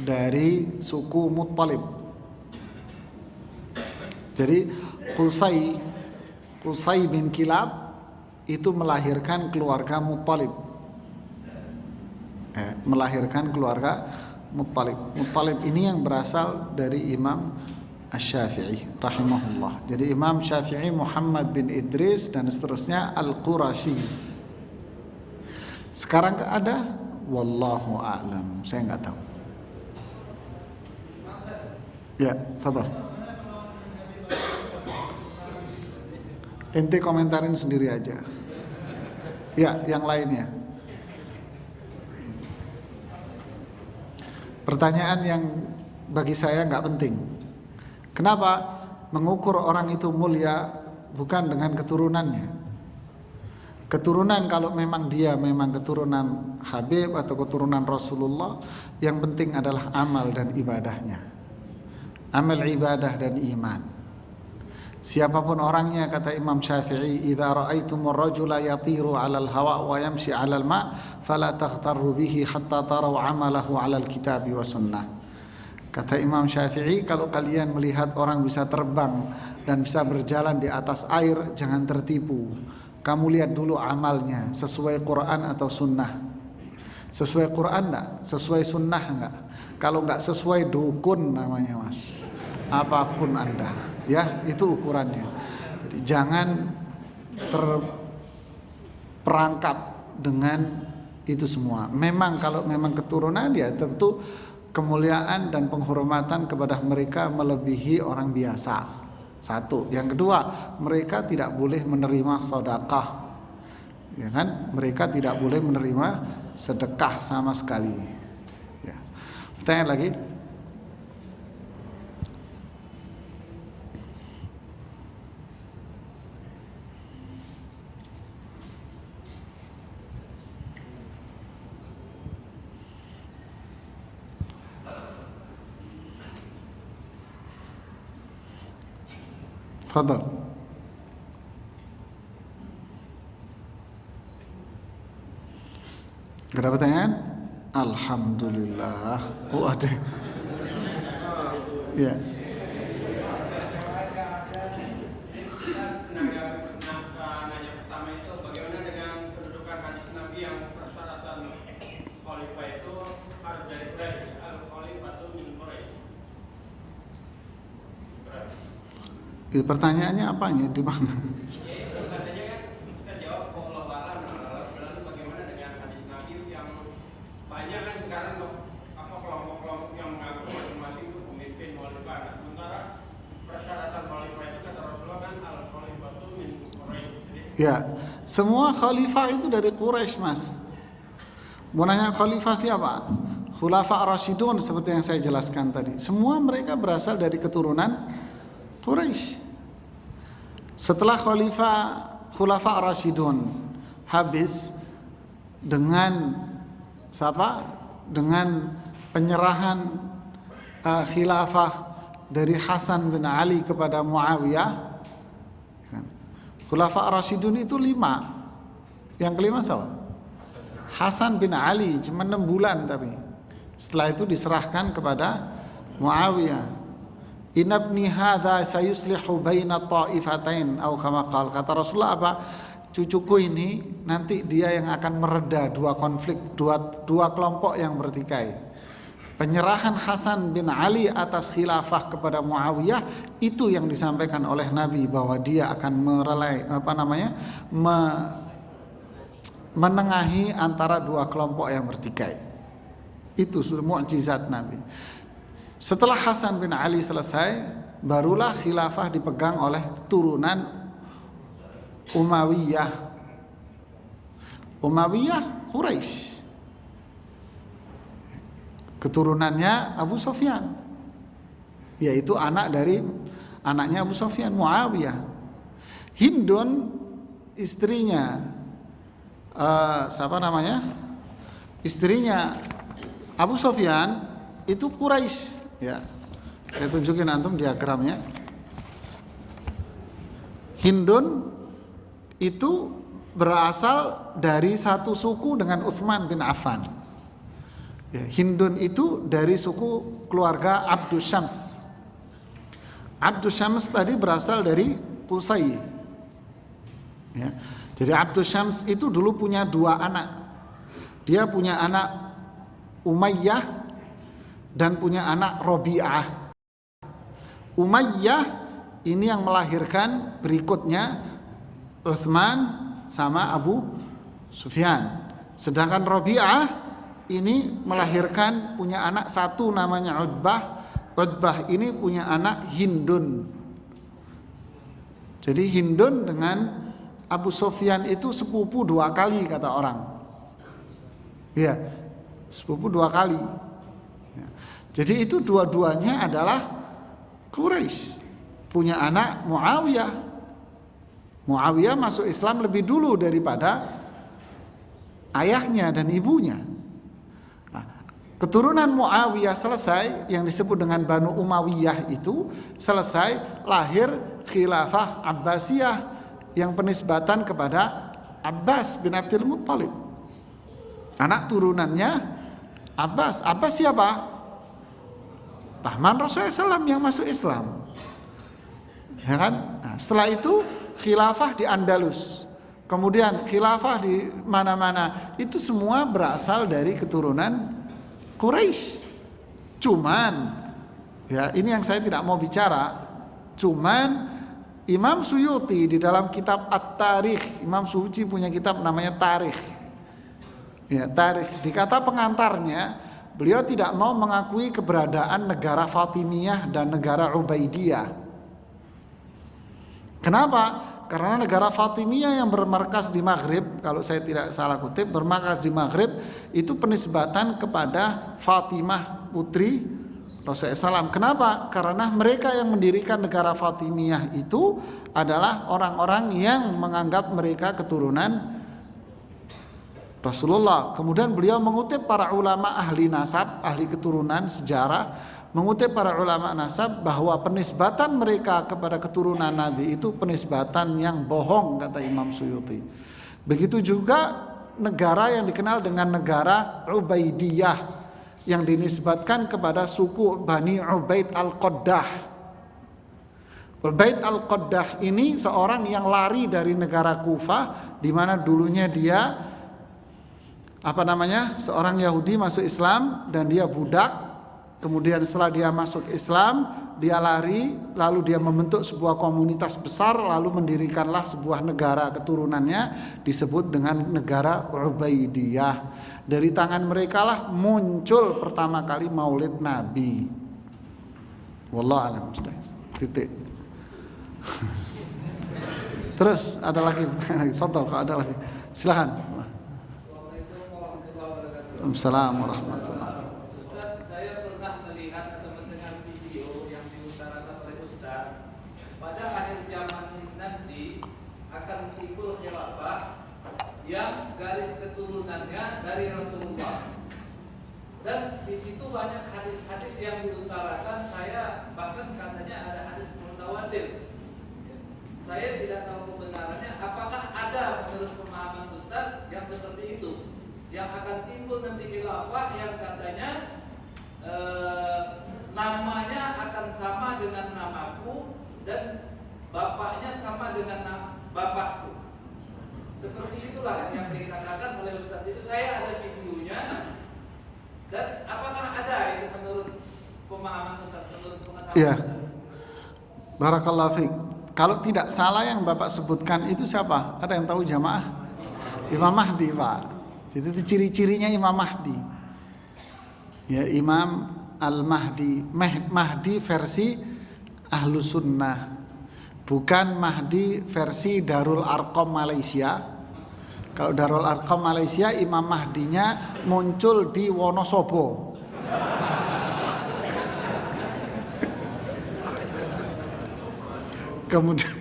Dari suku Muttalib. Jadi Qusay bin Kilab itu melahirkan keluarga Muttalib. Melahirkan keluarga Muttalib. Muttalib ini yang berasal dari Imam Asy-Syafi'i rahimahullah. Jadi Imam Syafi'i Muhammad bin Idris dan seterusnya Al-Qurashi. Sekarang ada? Wallahu a'lam. Saya enggak tahu. Ya, fadhal. Ente komentarin sendiri aja. Ya, yang lainnya. Pertanyaan yang bagi saya nggak penting. Kenapa? Mengukur orang itu mulia bukan dengan keturunannya. Keturunan kalau memang dia memang keturunan Habib atau keturunan Rasulullah, yang penting adalah amal dan ibadahnya. Amal, ibadah, dan iman. Siapapun orangnya, kata Imam Syafi'i, idza ra'aitumur rajula yatiru 'alal hawa wa yamshi 'alal ma' fala taghtarru bihi hatta taraw 'amalahu 'alal kitabi wa sunnah. Kata Imam Syafi'i, kalau kalian melihat orang bisa terbang dan bisa berjalan di atas air, jangan tertipu. Kamu lihat dulu amalnya, sesuai Quran atau sunnah. Sesuai Quran enggak? Sesuai sunnah enggak? Kalau enggak sesuai, dukun namanya mas. Apapun Anda, ya, itu ukurannya. Jadi jangan terperangkap dengan itu semua. Memang kalau memang keturunan, ya tentu kemuliaan dan penghormatan kepada mereka melebihi orang biasa. Satu. Yang kedua, mereka tidak boleh menerima sedekah. Ya kan? Mereka tidak boleh menerima sedekah sama sekali. Ya. Pertanyaan lagi. Fadal. Gak ada pertanyaan? Alhamdulillah. Oh ada. Ya. Pertanyaannya apanya di mana? Ya, semua khalifah itu dari Quraisy, Mas. Mau nanya khalifah siapa? Khulafa Ar-Rasyidun seperti yang saya jelaskan tadi. Semua mereka berasal dari keturunan Quraisy. Setelah Khulafa Ar-Rasyidun habis dengan siapa? Dengan penyerahan khilafah dari Hasan bin Ali kepada Muawiyah. Khulafa Ar-Rasyidun itu 5. Yang kelima siapa? Hasan bin Ali, cuma 6 bulan tapi. Setelah itu diserahkan kepada Muawiyah. Inabni hadza sayuslihu baina ta'ifatain au kama qala. Kata Rasulullah apa? Cucuku ini nanti dia yang akan mereda dua konflik, dua kelompok yang bertikai. Penyerahan Hasan bin Ali atas khilafah kepada Muawiyah itu yang disampaikan oleh Nabi bahwa dia akan menengahi antara dua kelompok yang bertikai. Itu sudah mukjizat Nabi. Setelah Hasan bin Ali selesai, barulah khilafah dipegang oleh turunan Umayyah. Umayyah Quraisy. Keturunannya Abu Sufyan. Yaitu anaknya Abu Sufyan, Muawiyah. Hindun istrinya siapa namanya? Istrinya Abu Sufyan itu Quraisy. Ya, saya tunjukin antum diagramnya. Hindun itu berasal dari satu suku dengan Utsman bin Affan. Ya, Hindun itu dari suku keluarga Abdus Syams. Abdus Syams tadi berasal dari Qusay. Ya, jadi Abdus Syams itu dulu punya 2 anak. Dia punya anak Umayyah dan punya anak Rabi'ah. Umayyah ini yang melahirkan berikutnya Utsman sama Abu Sufyan. Sedangkan Rabi'ah ini melahirkan punya anak satu namanya Utbah. Utbah ini punya anak Hindun. Jadi Hindun dengan Abu Sufyan itu sepupu 2 kali kata orang. Iya, sepupu 2 kali. Jadi itu dua-duanya adalah Quraisy. Punya anak Muawiyah. Muawiyah masuk Islam lebih dulu daripada ayahnya dan ibunya. Nah, keturunan Muawiyah selesai, yang disebut dengan Banu Umayyah itu selesai, lahir khilafah Abbasiyah yang penisbatan kepada Abbas bin Abdul Muttalib. Anak turunannya Abbas. Abbas siapa? Paman Rasulullah SAW yang masuk Islam, ya kan? Nah, setelah itu khilafah di Andalus, kemudian khilafah di mana-mana, itu semua berasal dari keturunan Quraisy. Cuman, ya ini yang saya tidak mau bicara. Cuman Imam Suyuti di dalam kitab At-Tarikh, Imam Suyuti punya kitab namanya Tarikh. Ya, Tarikh. Di kata pengantarnya, beliau tidak mau mengakui keberadaan negara Fatimiyah dan negara Ubaidiyah. Kenapa? Karena negara Fatimiyah yang bermarkas di Maghrib, kalau saya tidak salah kutip, bermarkas di Maghrib itu penisbatan kepada Fatimah putri Rasulullah SAW. Kenapa? Karena mereka yang mendirikan negara Fatimiyah itu adalah orang-orang yang menganggap mereka keturunan Rasulullah. Kemudian beliau mengutip para ulama ahli nasab, ahli keturunan sejarah, mengutip para ulama nasab bahwa penisbatan mereka kepada keturunan Nabi itu penisbatan yang bohong, kata Imam Suyuti. Begitu juga negara yang dikenal dengan negara Ubaidiyah yang dinisbatkan kepada suku Bani Ubaid Al-Qaddah. Ubaid Al-Qaddah ini seorang yang lari dari negara Kufah, di mana dulunya dia seorang Yahudi masuk Islam dan dia budak. Kemudian setelah dia masuk Islam, dia lari, lalu dia membentuk sebuah komunitas besar, lalu mendirikanlah sebuah negara keturunannya disebut dengan negara Ubaidiyah. Dari tangan mereka lah muncul pertama kali Maulid Nabi. Wallahu a'lam. Titik. Terus ada lagi pertanyaan, fadhal kalau ada lagi. Silakan. Assalamualaikum warahmatullahi wabarakatuh.
Yang garis keturunannya dari Rasulullah, dan di situ banyak hadis-hadis yang diutarakan. Saya bahkan katanya ada hadis mutawatir. Saya tidak tahu kebenarannya. Apakah ada menurut pemahaman Ustaz yang seperti itu, yang akan timbul nanti khilafah yang katanya namanya akan sama dengan namaku dan bapaknya sama dengan bapakku. Seperti itulah yang dikatakan oleh Ustadz itu. Saya ada videonya. Dan apakah ada itu menurut pemahaman Ustadz, menurut pengetahuan
Iya.
Ustadz?
Barakallahu fiik. Kalau tidak salah yang Bapak sebutkan itu siapa? Ada yang tahu jamaah? Imam Mahdi, Pak. Jadi itu ciri-cirinya Imam Mahdi. Ya, Imam Al-Mahdi. Mahdi versi Ahlus Sunnah. Bukan Mahdi versi Darul Arqam Malaysia. Kalau Darul Arqam Malaysia, Imam Mahdinya muncul di Wonosobo. Kemudian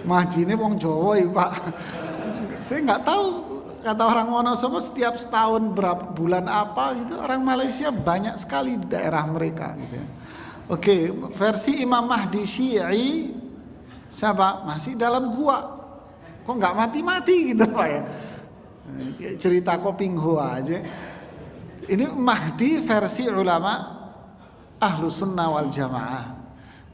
Mahdi ini wong Jawa ya, Pak. Saya nggak tahu, kata orang Wonosobo setiap setahun berapa bulan apa gitu, orang Malaysia banyak sekali di daerah mereka gitu ya. Oke, versi Imam Mahdi Syi'i siapa? Masih dalam gua. Kok nggak mati-mati gitu Pak ya? Cerita Koping Hoa aja. Ini Mahdi versi ulama Ahlus Sunnah wal Jamaah.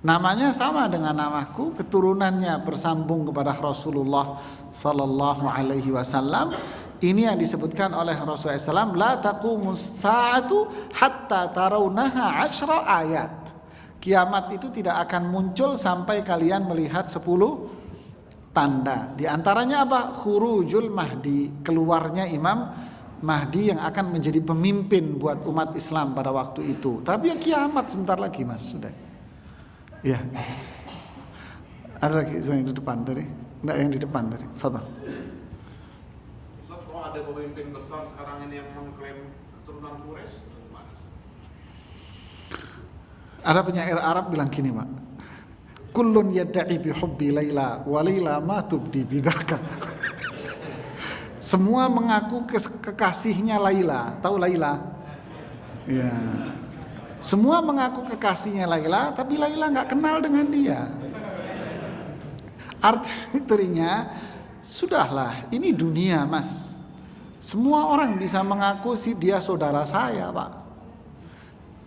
Namanya sama dengan namaku, keturunannya bersambung kepada Rasulullah Sallallahu Alaihi Wasallam. Ini yang disebutkan oleh Rasulullah SAW. La taqumus sa'atu hatta tarawnaha 10 ayat. Kiamat itu tidak akan muncul sampai kalian melihat 10 tanda. Di antaranya apa? Khurujul Mahdi, keluarnya Imam Mahdi yang akan menjadi pemimpin buat umat Islam pada waktu itu. Tapi ya kiamat sebentar lagi, Mas, sudah. Ya. Ada lagi yang di depan tadi? Enggak, yang di depan tadi. Fadhal.
Ustaz, kalau ada pemimpin besar sekarang ini yang mengklaim keturunan Quraisy,
ada penyair Arab bilang gini, Mak. Kullun yadda'i bihubbi Laila wa Laila ma tubdi bidaka. Semua mengaku kekasihnya Laila. Tahu Laila? Ya. Semua mengaku kekasihnya Laila, tapi Laila nggak kenal dengan dia. Artinya, sudahlah, ini dunia, Mas. Semua orang bisa mengaku sih dia saudara saya, Pak.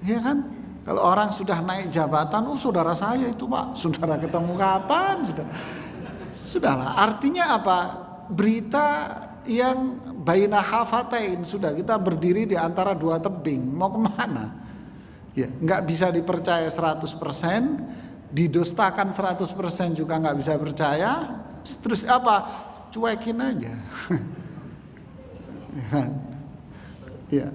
Iya kan? Kalau orang sudah naik jabatan, saudara saya itu, Pak. Saudara ketemu kapan? Sudahlah. Artinya apa? Berita yang baina hafatain, sudah kita berdiri di antara dua tebing. Mau kemana? Ya, nggak bisa dipercaya 100%, didustakan 100% juga nggak bisa percaya. Terus apa? Cuekin aja. Ya.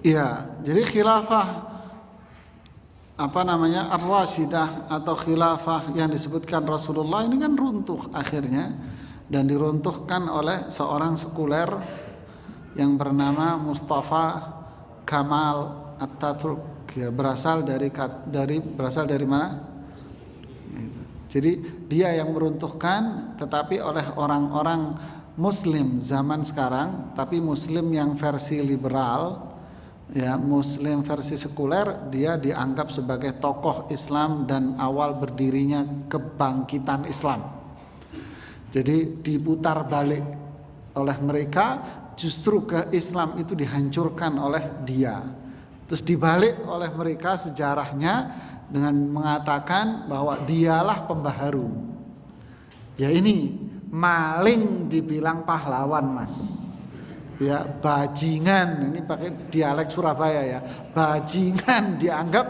Iya, jadi khilafah Ar-Rasyidah atau khilafah yang disebutkan Rasulullah ini kan runtuh akhirnya, dan diruntuhkan oleh seorang sekuler yang bernama Mustafa Kamal Atatürk. Ya, berasal dari mana? Jadi dia yang meruntuhkan, tetapi oleh orang-orang Muslim zaman sekarang, tapi Muslim yang versi liberal, ya, Muslim versi sekuler, dia dianggap sebagai tokoh Islam dan awal berdirinya kebangkitan Islam. Jadi diputar balik oleh mereka, justru ke Islam itu dihancurkan oleh dia. Terus dibalik oleh mereka sejarahnya dengan mengatakan bahwa dialah pembaharu. Ya, ini maling dibilang pahlawan, Mas. Ya, bajingan, ini pakai dialek Surabaya ya. Bajingan dianggap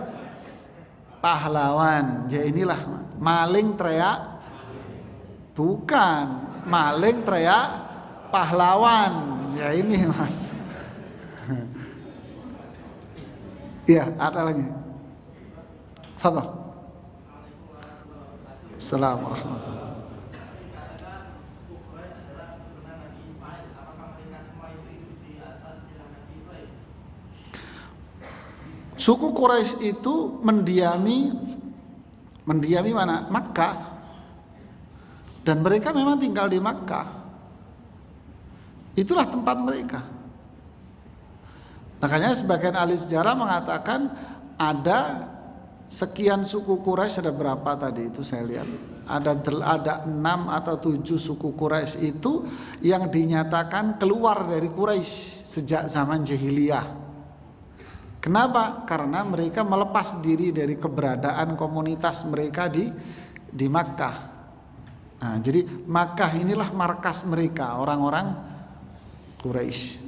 pahlawan. Ya, inilah maling teriak, bukan maling teriak pahlawan. Ya, ini Mas. Iya, ada lagi. Fadhal. Assalamualaikum warahmatullahi. Suku Quraisy itu mendiami mana? Makkah. Dan mereka memang tinggal di Makkah. Itulah tempat mereka. Makanya sebagian ahli sejarah mengatakan ada sekian suku Quraisy, ada berapa tadi itu saya lihat. Ada 6 atau 7 suku Quraisy itu yang dinyatakan keluar dari Quraisy sejak zaman jahiliyah. Kenapa? Karena mereka melepas diri dari keberadaan komunitas mereka di Makkah. Nah, jadi Makkah inilah markas mereka, orang-orang Quraisy.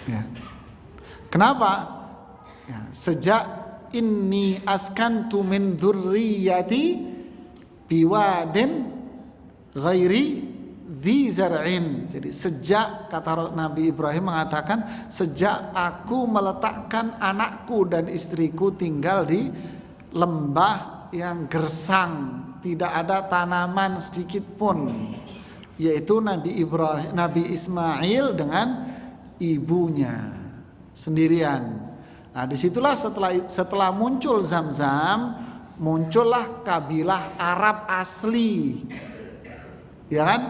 Ya. Kenapa? Ya, sejak inni askantu min dzurriyyati biwadin ghairi dzi zar'in. Jadi sejak, kata Nabi Ibrahim mengatakan, sejak aku meletakkan anakku dan istriku tinggal di lembah yang gersang, tidak ada tanaman sedikit pun, yaitu Nabi Ismail dengan ibunya sendirian. Nah, disitulah setelah muncul Zamzam, muncullah kabilah Arab asli, ya kan?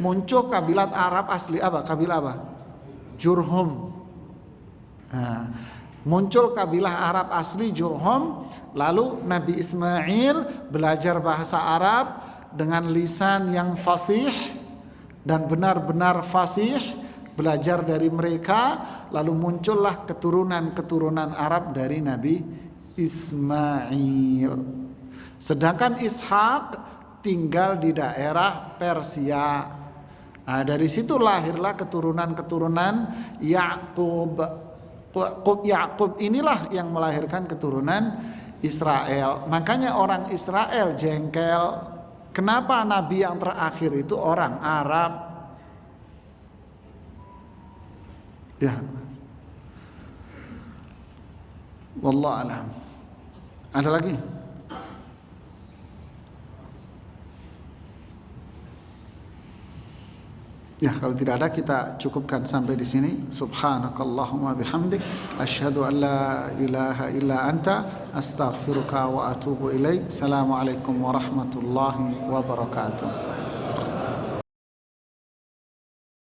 Muncul kabilah Arab asli apa? Kabilah apa? Jurhum. Nah, muncul kabilah Arab asli Jurhum. Lalu Nabi Ismail belajar bahasa Arab dengan lisan yang fasih dan benar-benar fasih, belajar dari mereka, lalu muncullah keturunan-keturunan Arab dari Nabi Ismail. Sedangkan Ishak tinggal di daerah Persia. Nah, dari situ lahirlah keturunan-keturunan Yakub. Yakub inilah yang melahirkan keturunan Israel. Makanya orang Israel jengkel, kenapa nabi yang terakhir itu orang Arab? Ya, wallahu alam. Ada lagi? Ya, kalau tidak ada kita cukupkan sampai di sini. Subhanakallahumma bihamdik, asyhadu an la ilaha illa anta, astaghfiruka wa atubu ilaik. Assalamualaikum warahmatullahi wabarakatuh.